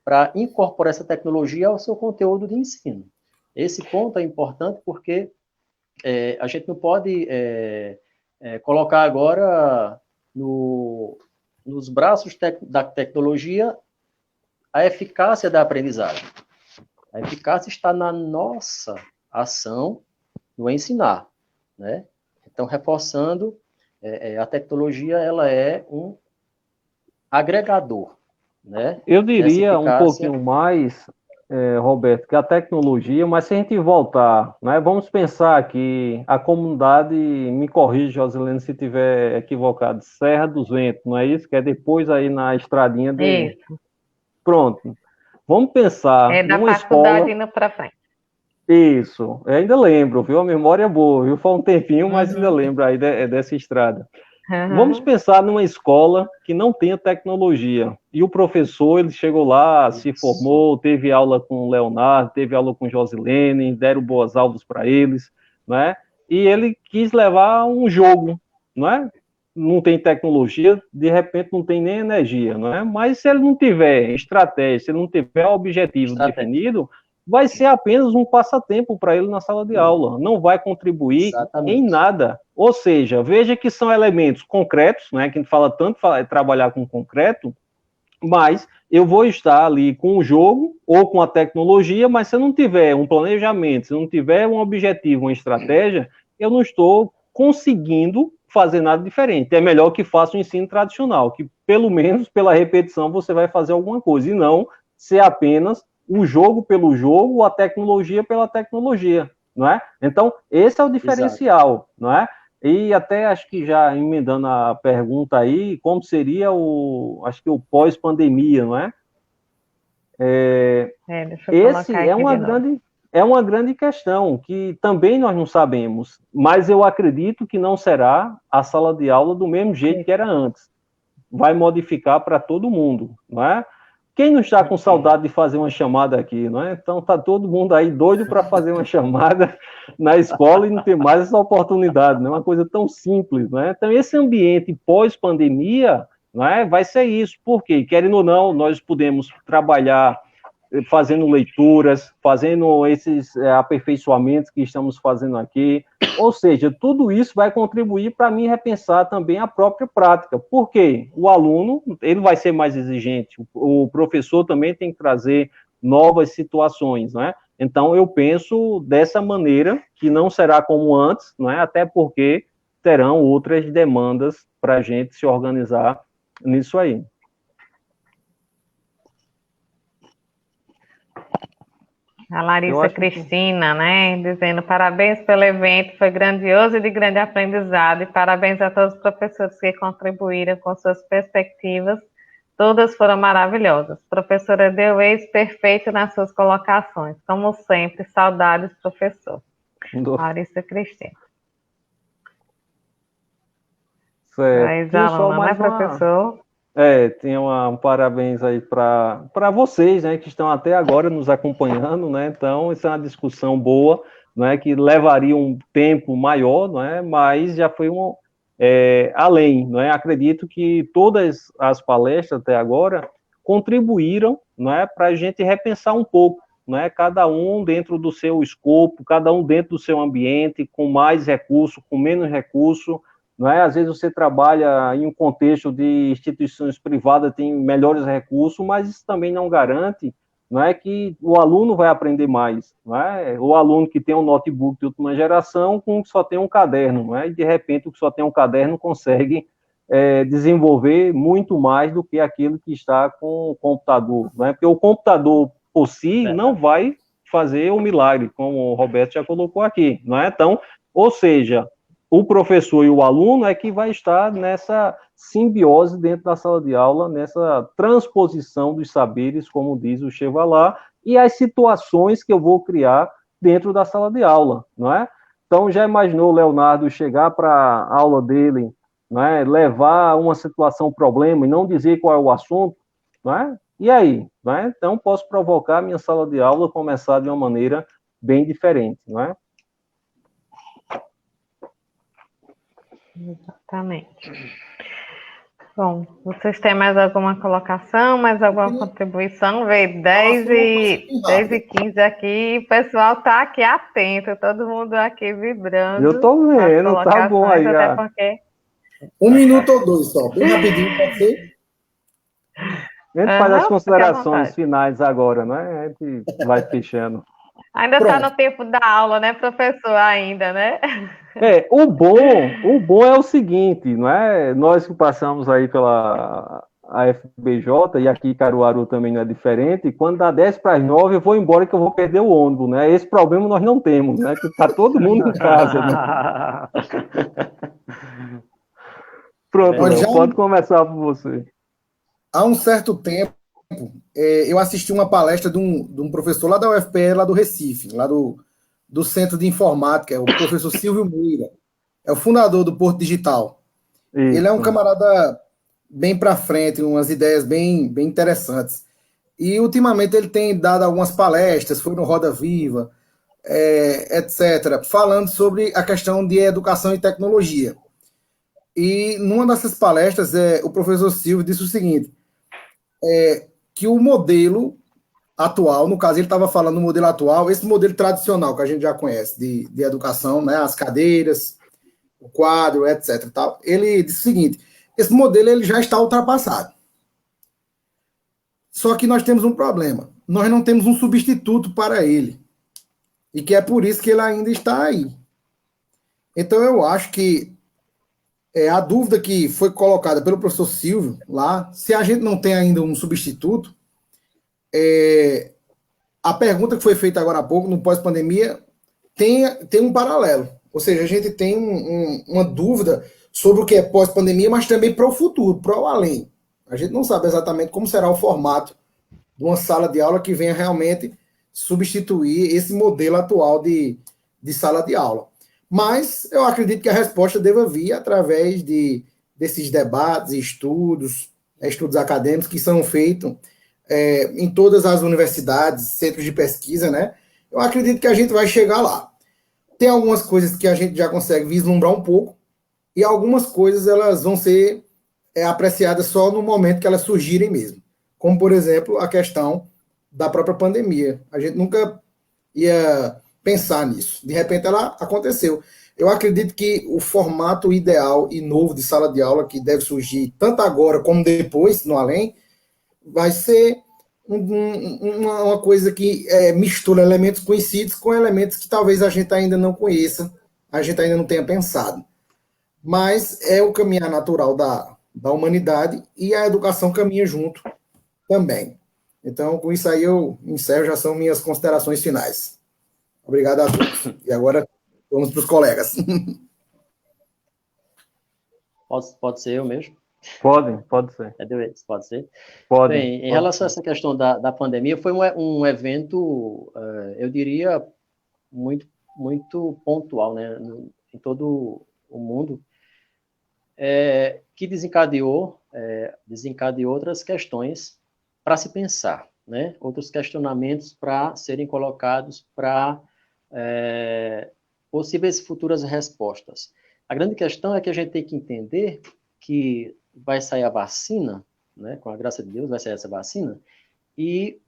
para incorporar essa tecnologia ao seu conteúdo de ensino. Esse ponto é importante porque a gente não pode colocar agora nos braços da tecnologia a eficácia da aprendizagem. A eficácia está na nossa ação no ensinar, né? Então, reforçando, a tecnologia ela é um agregador, né?
Eu diria um pouquinho mais, Roberto, que a tecnologia, mas se a gente voltar, né, vamos pensar que a comunidade, me corrija, Josilene, se estiver equivocado, Serra dos Ventos, não é isso? Que é depois aí na estradinha de...
Isso.
Pronto. Vamos pensar
da
numa
faculdade
escola...
indo para frente.
Isso, eu ainda lembro, viu? A memória é boa, viu? Faz um tempinho, mas ainda lembro aí dessa estrada. Vamos pensar numa escola que não tenha tecnologia. E o professor, ele chegou lá, se formou, teve aula com o Leonardo, teve aula com Josilene, deram boas aulas para eles, não é? E ele quis levar um jogo, não é? Não tem tecnologia, de repente não tem nem energia, não é? Mas se ele não tiver estratégia, se ele não tiver objetivo definido, vai ser apenas um passatempo para ele na sala de aula, não vai contribuir em nada. Ou seja, veja que são elementos concretos, né, que a gente fala tanto trabalhar com concreto, mas eu vou estar ali com o jogo ou com a tecnologia, mas se eu não tiver um planejamento, se eu não tiver um objetivo, uma estratégia, eu não estou conseguindo fazer nada diferente. É melhor que faça o ensino tradicional, que pelo menos pela repetição você vai fazer alguma coisa, e não ser apenas o jogo pelo jogo, a tecnologia pela tecnologia, não é? Então, esse é o diferencial, não é? E até acho que já emendando a pergunta aí, como seria acho que o pós-pandemia, não é? Esse é uma grande... é uma grande questão que também nós não sabemos, mas eu acredito que não será a sala de aula do mesmo jeito que era antes. Vai modificar para todo mundo, não é? Quem não está com saudade de fazer uma chamada aqui, não é? Então tá todo mundo aí doido para fazer uma chamada na escola e não ter mais essa oportunidade, não é uma coisa tão simples, não é? Então esse ambiente pós-pandemia, não é? Vai ser isso, porque querendo ou não, nós podemos trabalhar fazendo leituras, fazendo esses aperfeiçoamentos que estamos fazendo aqui, ou seja, tudo isso vai contribuir para mim repensar também a própria prática, porque o aluno, ele vai ser mais exigente, o professor também tem que trazer novas situações, né? Então, eu penso dessa maneira, que não será como antes, não é? Até porque terão outras demandas para a gente se organizar nisso aí.
A Larissa Cristina, né, dizendo parabéns pelo evento, foi grandioso e de grande aprendizado, e parabéns a todos os professores que contribuíram com suas perspectivas, todas foram maravilhosas. Professora Deuês, perfeito nas suas colocações, como sempre, saudades, professor. Larissa Cristina.
Certo.
Aluna, né, professor?
Tem um parabéns aí para vocês, né, que estão até agora nos acompanhando, né, então isso é uma discussão boa, né, que levaria um tempo maior, né, mas já foi além, né, acredito que todas as palestras até agora contribuíram, né, para a gente repensar um pouco, né, cada um dentro do seu escopo, cada um dentro do seu ambiente, com mais recurso, com menos recurso, não é? Às vezes você trabalha em um contexto de instituições privadas, tem melhores recursos, mas isso também não garante, não é, que o aluno vai aprender mais, não é? O aluno que tem um notebook de última geração com o que só tem um caderno, não é? E de repente o que só tem um caderno consegue desenvolver muito mais do que aquele que está com o computador, não é? Porque o computador por si não vai fazer o milagre, como o Roberto já colocou aqui, não é? Então, ou seja, o professor e o aluno é que vai estar nessa simbiose dentro da sala de aula, nessa transposição dos saberes, como diz o Chevalá, e as situações que eu vou criar dentro da sala de aula, não é? Então, já imaginou o Leonardo chegar para a aula dele, não é? Levar uma situação, um problema, e não dizer qual é o assunto, não é? E aí? Não é? Então, posso provocar a minha sala de aula começar de uma maneira bem diferente, não é?
Exatamente. Bom, vocês têm mais alguma colocação, mais alguma contribuição? Veio 10 e 15 aqui, o pessoal está aqui atento, todo mundo aqui vibrando.
Eu estou vendo, tá bom aí.
Até porque...
1 minuto ou 2 só, bem rapidinho, pode ser?
A gente faz as considerações finais agora, né? A gente vai fechando.
Ainda está no tempo da aula, né, professor? Ainda, né?
O bom é o seguinte, não é? Nós que passamos aí pela AFBJ, e aqui Caruaru também não é diferente, quando dá 10 para as 9 eu vou embora que eu vou perder o ônibus, né? Esse problema nós não temos, né? Que está todo mundo em casa, né? Pronto, pode começar por você.
Há um certo tempo, eu assisti uma palestra de um professor lá da UFPE, lá do Recife, lá do Centro de Informática, o professor Silvio Meira, é o fundador do Porto Digital. Isso. Ele é um camarada bem para frente, umas ideias bem interessantes. E, ultimamente, ele tem dado algumas palestras, foi no Roda Viva, etc., falando sobre a questão de educação e tecnologia. E, numa dessas palestras, o professor Silvio disse o seguinte, que o modelo atual, no caso ele estava falando do modelo atual, esse modelo tradicional que a gente já conhece de educação, né, as cadeiras, o quadro, etc. Tal, ele disse o seguinte, esse modelo ele já está ultrapassado. Só que nós temos um problema, nós não temos um substituto para ele, e que é por isso que ele ainda está aí. Então eu acho que a dúvida que foi colocada pelo professor Silvio lá, se a gente não tem ainda um substituto, a pergunta que foi feita agora há pouco, no pós-pandemia, tem um paralelo. Ou seja, a gente tem uma dúvida sobre o que é pós-pandemia, mas também para o futuro, para o além. A gente não sabe exatamente como será o formato de uma sala de aula que venha realmente substituir esse modelo atual de sala de aula. Mas eu acredito que a resposta deva vir através desses debates, estudos acadêmicos que são feitos em todas as universidades, centros de pesquisa, né? Eu acredito que a gente vai chegar lá. Tem algumas coisas que a gente já consegue vislumbrar um pouco, e algumas coisas elas vão ser apreciadas só no momento que elas surgirem mesmo. Como, por exemplo, a questão da própria pandemia. A gente nunca ia pensar nisso. De repente ela aconteceu. Eu acredito que o formato ideal e novo de sala de aula, que deve surgir tanto agora como depois, no além, vai ser uma coisa que mistura elementos conhecidos com elementos que talvez a gente ainda não conheça, a gente ainda não tenha pensado. Mas é o caminhar natural da humanidade, e a educação caminha junto também. Então, com isso aí eu encerro, já são minhas considerações finais. Obrigado a todos. E agora vamos para os colegas.
Pode ser eu mesmo?
Pode ser.
Pode ser?
Pode.
Bem, em relação a essa questão da pandemia, foi um evento, eu diria, muito, muito pontual, né, em todo o mundo, que desencadeou outras questões para se pensar, né, outros questionamentos para serem colocados para possíveis futuras respostas. A grande questão é que a gente tem que entender que vai sair a vacina, né, com a graça de Deus, vai sair essa vacina, e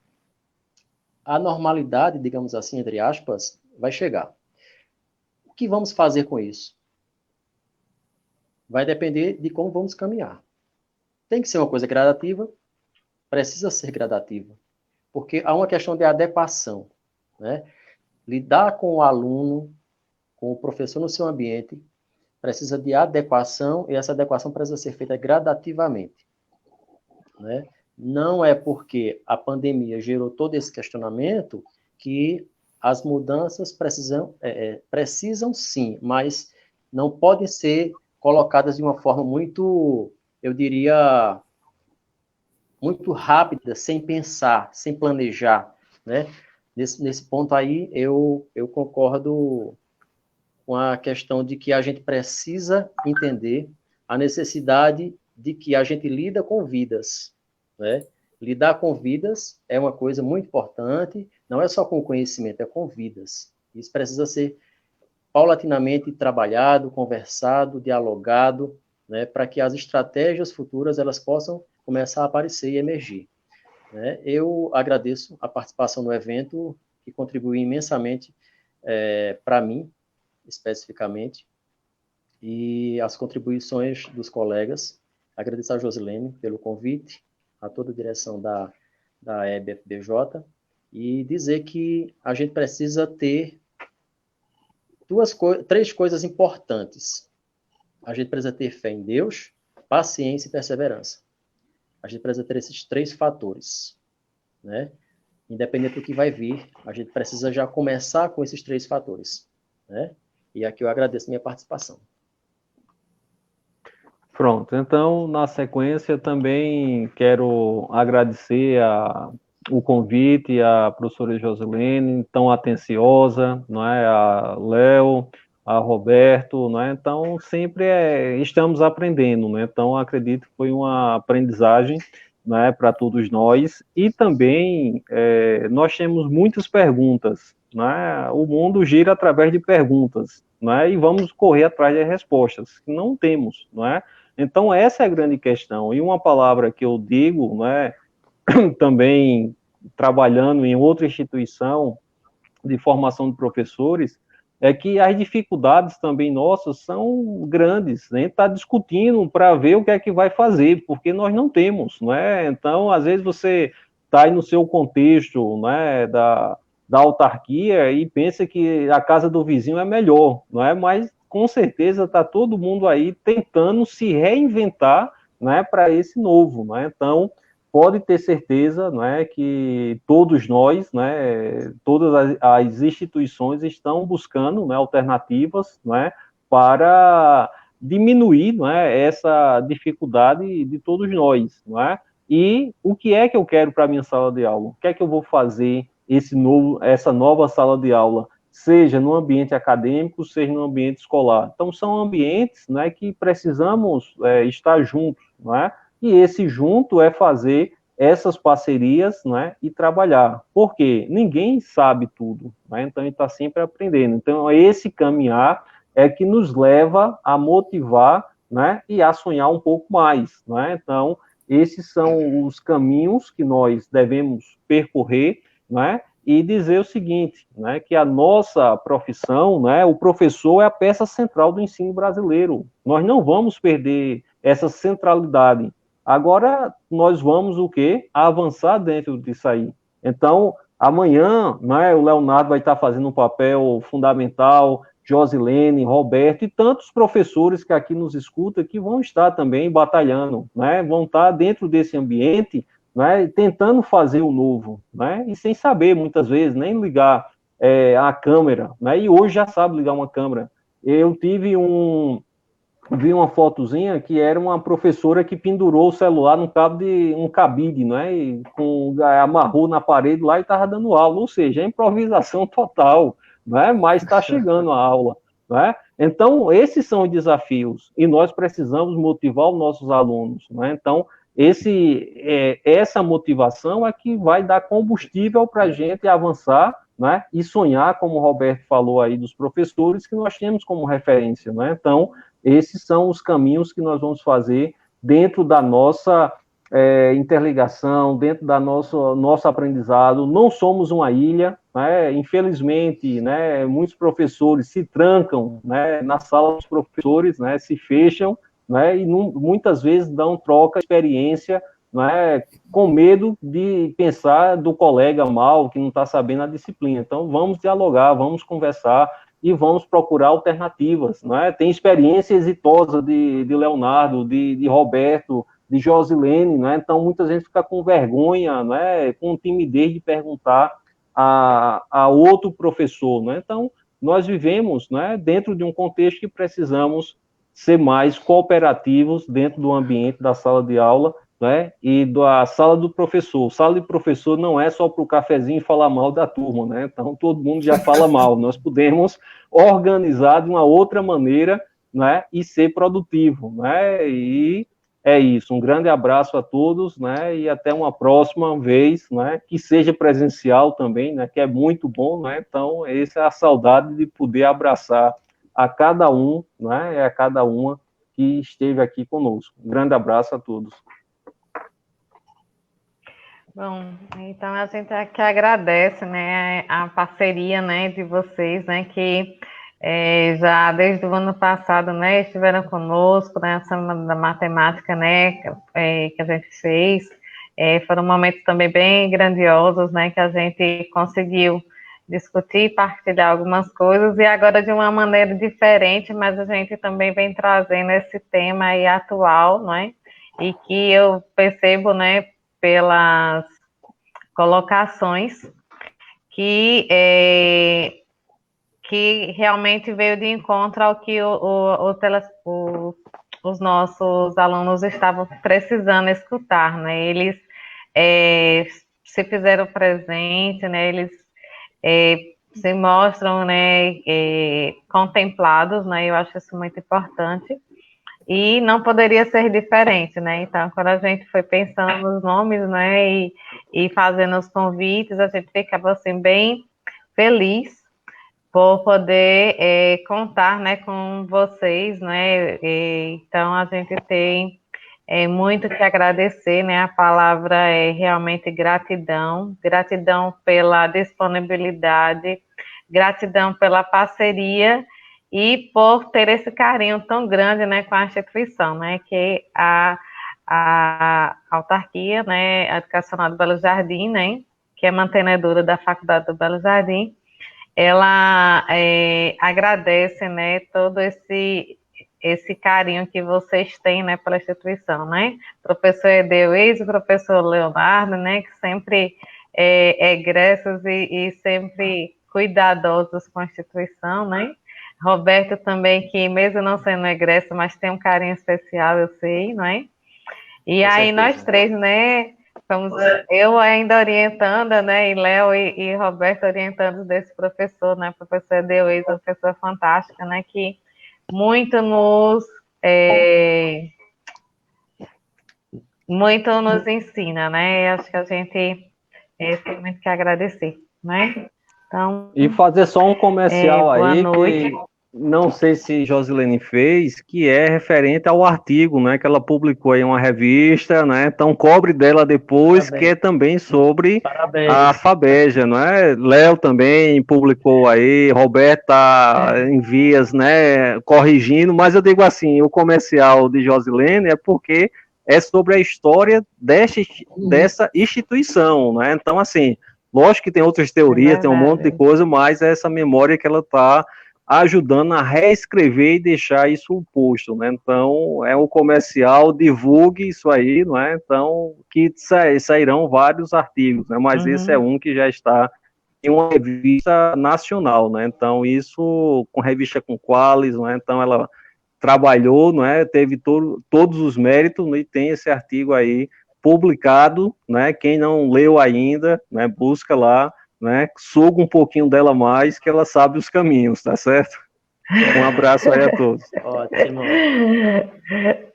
a normalidade, digamos assim, entre aspas, vai chegar. O que vamos fazer com isso? Vai depender de como vamos caminhar. Tem que ser uma coisa gradativa, precisa ser gradativa, porque há uma questão de adequação, né? Lidar com o aluno, com o professor no seu ambiente, precisa de adequação, e essa adequação precisa ser feita gradativamente, né? Não é porque a pandemia gerou todo esse questionamento que as mudanças precisam sim, mas não podem ser colocadas de uma forma muito, eu diria, muito rápida, sem pensar, sem planejar, né? Nesse ponto aí, eu concordo com a questão de que a gente precisa entender a necessidade de que a gente lida com vidas, né? Lidar com vidas é uma coisa muito importante, não é só com conhecimento, é com vidas. Isso precisa ser paulatinamente trabalhado, conversado, dialogado, né, para que as estratégias futuras elas possam começar a aparecer e emergir, né? Eu agradeço a participação no evento, que contribuiu imensamente para mim, especificamente, e as contribuições dos colegas. Agradeço a Josilene pelo convite, a toda a direção da EBFBJ, e dizer que a gente precisa ter três coisas importantes. A gente precisa ter fé em Deus, paciência e perseverança. A gente precisa ter esses três fatores, né? Independente do que vai vir, a gente precisa já começar com esses três fatores, né? E aqui eu agradeço a minha participação.
Pronto, então, na sequência, também quero agradecer o convite à professora Josilene, tão atenciosa, não é? A Léo, a Roberto, não é? Então, sempre estamos aprendendo, né? Então, acredito que foi uma aprendizagem, né, para todos nós, e também nós temos muitas perguntas, né? O mundo gira através de perguntas, né? E vamos correr atrás de respostas, que não temos, não é? Então, essa é a grande questão. E uma palavra que eu digo, né, também trabalhando em outra instituição de formação de professores, é que as dificuldades também nossas são grandes, né? A gente está discutindo para ver o que é que vai fazer, porque nós não temos, não é? Então, às vezes você está aí no seu contexto, né, da autarquia e pensa que a casa do vizinho é melhor, não é? Mas, com certeza, está todo mundo aí tentando se reinventar, né, para esse novo, não é? Então, pode ter certeza, né, que todos nós, né, todas as instituições estão buscando, né, alternativas, né, para diminuir, né, essa dificuldade de todos nós, não é? E o que é que eu quero para a minha sala de aula? O que é que eu vou fazer essa nova sala de aula, seja no ambiente acadêmico, seja no ambiente escolar. Então, são ambientes, né, que precisamos estar juntos, né? E esse junto é fazer essas parcerias, né, e trabalhar. Por quê? Ninguém sabe tudo, né? Então, a gente está sempre aprendendo. Então, esse caminhar é que nos leva a motivar, né, e a sonhar um pouco mais, né? Então, esses são os caminhos que nós devemos percorrer, né, e dizer o seguinte, né, que a nossa profissão, né, o professor é a peça central do ensino brasileiro. Nós não vamos perder essa centralidade. Agora, nós vamos o quê? Avançar dentro disso aí. Então, amanhã, né, o Leonardo vai estar fazendo um papel fundamental, Josilene, Roberto e tantos professores que aqui nos escutam que vão estar também batalhando, né, vão estar dentro desse ambiente, né, tentando fazer o novo, né, e sem saber, muitas vezes, nem ligar a câmera, né, e hoje já sabe ligar uma câmera. Eu vi uma fotozinha que era uma professora que pendurou o celular num cabo de um cabide, né, e amarrou na parede lá e estava dando aula, ou seja, é improvisação total, né, mas está chegando a aula, né. Então, esses são os desafios, e nós precisamos motivar os nossos alunos, né, então, essa motivação é que vai dar combustível para a gente avançar, né, e sonhar, como o Roberto falou aí dos professores, que nós temos como referência, né, então, esses são os caminhos que nós vamos fazer dentro da nossa interligação, dentro da nosso aprendizado. Não somos uma ilha, né, infelizmente, né, muitos professores se trancam, né, na sala dos professores, né, se fecham, né, e muitas vezes dão troca de experiência, né, com medo de pensar do colega mal, que não está sabendo a disciplina. Então, vamos dialogar, vamos conversar e vamos procurar alternativas. Né? Tem experiência exitosa de Leonardo, de Roberto, de Josilene, né? Então muita gente fica com vergonha, né, com timidez de perguntar a outro professor. Né? Então, nós vivemos, né, dentro de um contexto que precisamos ser mais cooperativos dentro do ambiente da sala de aula, né, e da sala do professor. Sala de professor não é só para o cafezinho falar mal da turma, né? Então todo mundo já fala mal. Nós podemos organizar de uma outra maneira, né, e ser produtivo, né? E é isso. Um grande abraço a todos, né? E até uma próxima vez, né? Que seja presencial também, né? Que é muito bom, né? Então essa é a saudade de poder abraçar a cada um, né? A cada uma que esteve aqui conosco. Um grande abraço a todos.
Bom, então a gente aqui agradece, né, a parceria, né, de vocês, né, que já desde o ano passado, né, estiveram conosco, né, a Semana da Matemática, né, que a gente fez. Foram momentos também bem grandiosos, né, que a gente conseguiu discutir, partilhar algumas coisas, e agora de uma maneira diferente, mas a gente também vem trazendo esse tema aí atual, né, e que eu percebo, né, pelas colocações que realmente veio de encontro ao que os nossos alunos estavam precisando escutar, né? Eles se fizeram presente, né? Eles se mostram, né, contemplados, né? Eu acho isso muito importante. E não poderia ser diferente, né? Então, quando a gente foi pensando nos nomes, né, e fazendo os convites, a gente ficava, assim, bem feliz por poder contar, né, com vocês, né? Então, a gente tem muito que agradecer, né? A palavra é realmente gratidão. Gratidão pela disponibilidade, gratidão pela parceria, e por ter esse carinho tão grande, né, com a instituição, né, que a autarquia, né, educacional do Belo Jardim, né, que é mantenedora da Faculdade do Belo Jardim, ela agradece, né, todo esse carinho que vocês têm, né, pela instituição, né, professor Edeuís e professor Leonardo, né, que sempre egressos e sempre cuidadosos com a instituição, né, Roberto também, que mesmo não sendo egresso, mas tem um carinho especial, eu sei, não é? E aí nós três, né, Estamos, eu ainda orientando, né, e Léo e Roberto orientando desse professor, né, professor Edeuez, uma pessoa fantástica, né, que muito nos ensina, né, acho que a gente tem muito que agradecer, né. Então,
E fazer só um comercial
boa
aí,
noite.
que não sei se Josilene fez, que é referente ao artigo, né, que ela publicou em uma revista, né, então cobre dela depois,
Parabéns.
que é também sobre
Parabéns.
a Fabeja, não é? Léo também publicou aí, Roberto tá em vias, né, corrigindo, mas eu digo assim, o comercial de Josilene é porque é sobre a história dessa instituição, né, então assim, lógico que tem outras teorias, tem um monte de coisa, mas é essa memória que ela está ajudando a reescrever e deixar isso posto, né? Então, é um comercial, divulgue isso aí, não é? Então, que sairão vários artigos, né? Mas esse é um que já está em uma revista nacional, né? Então, isso com revista com Qualis, não é? Então, ela trabalhou, não é? Teve todos os méritos, né? E tem esse artigo aí publicado, né? Quem não leu ainda, né? Busca lá, né? Suga um pouquinho dela mais, que ela sabe os caminhos, tá certo? Um abraço aí a todos.
Ótimo.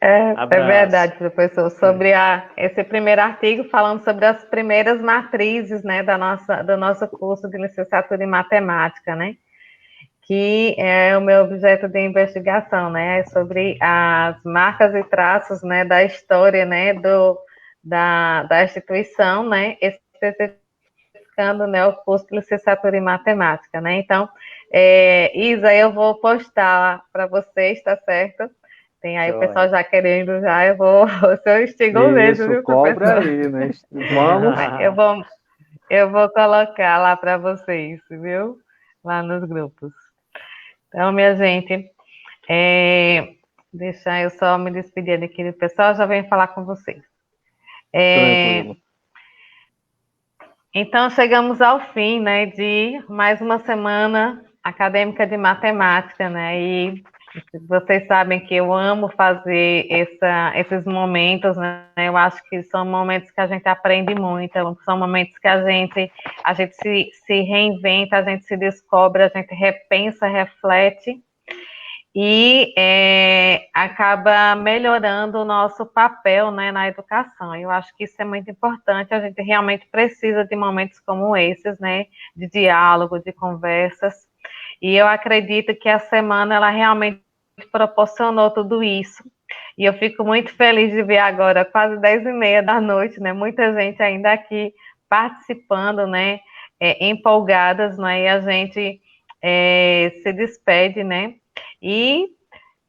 É verdade, professor, sobre esse primeiro artigo falando sobre as primeiras matrizes, né, do nosso curso de licenciatura em matemática, né? Que é o meu objeto de investigação, né, sobre as marcas e traços, né, da história, né, da instituição, né, especificando, né, o curso de licenciatura em matemática, né, então, Isa, eu vou postar para vocês, tá certo? Tem aí o pessoal já querendo, eu vou, eu instigo mesmo, viu,
cobre
professor?
aí, né, vamos.
Eu vou colocar lá para vocês, viu, lá nos grupos. Então, minha gente, deixa eu só me despedir aqui do pessoal, já venho falar com vocês.
Tranquilo.
Então, chegamos ao fim, né, de mais uma semana acadêmica de matemática, né, e vocês sabem que eu amo fazer esses momentos, né, eu acho que são momentos que a gente aprende muito, são momentos que a gente se reinventa, a gente se descobre, a gente repensa, reflete, e acaba melhorando o nosso papel, né, na educação. Eu acho que isso é muito importante, a gente realmente precisa de momentos como esses, né, de diálogo, de conversas, e eu acredito que a semana, ela realmente proporcionou tudo isso, e eu fico muito feliz de ver agora, quase 10h30 da noite, né, muita gente ainda aqui participando, né, empolgadas, né, e a gente se despede, né, e,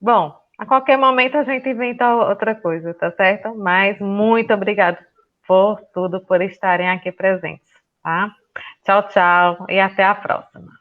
bom, a qualquer momento a gente inventa outra coisa, tá certo? Mas muito obrigado por tudo, por estarem aqui presentes, tá? Tchau, tchau e até a próxima.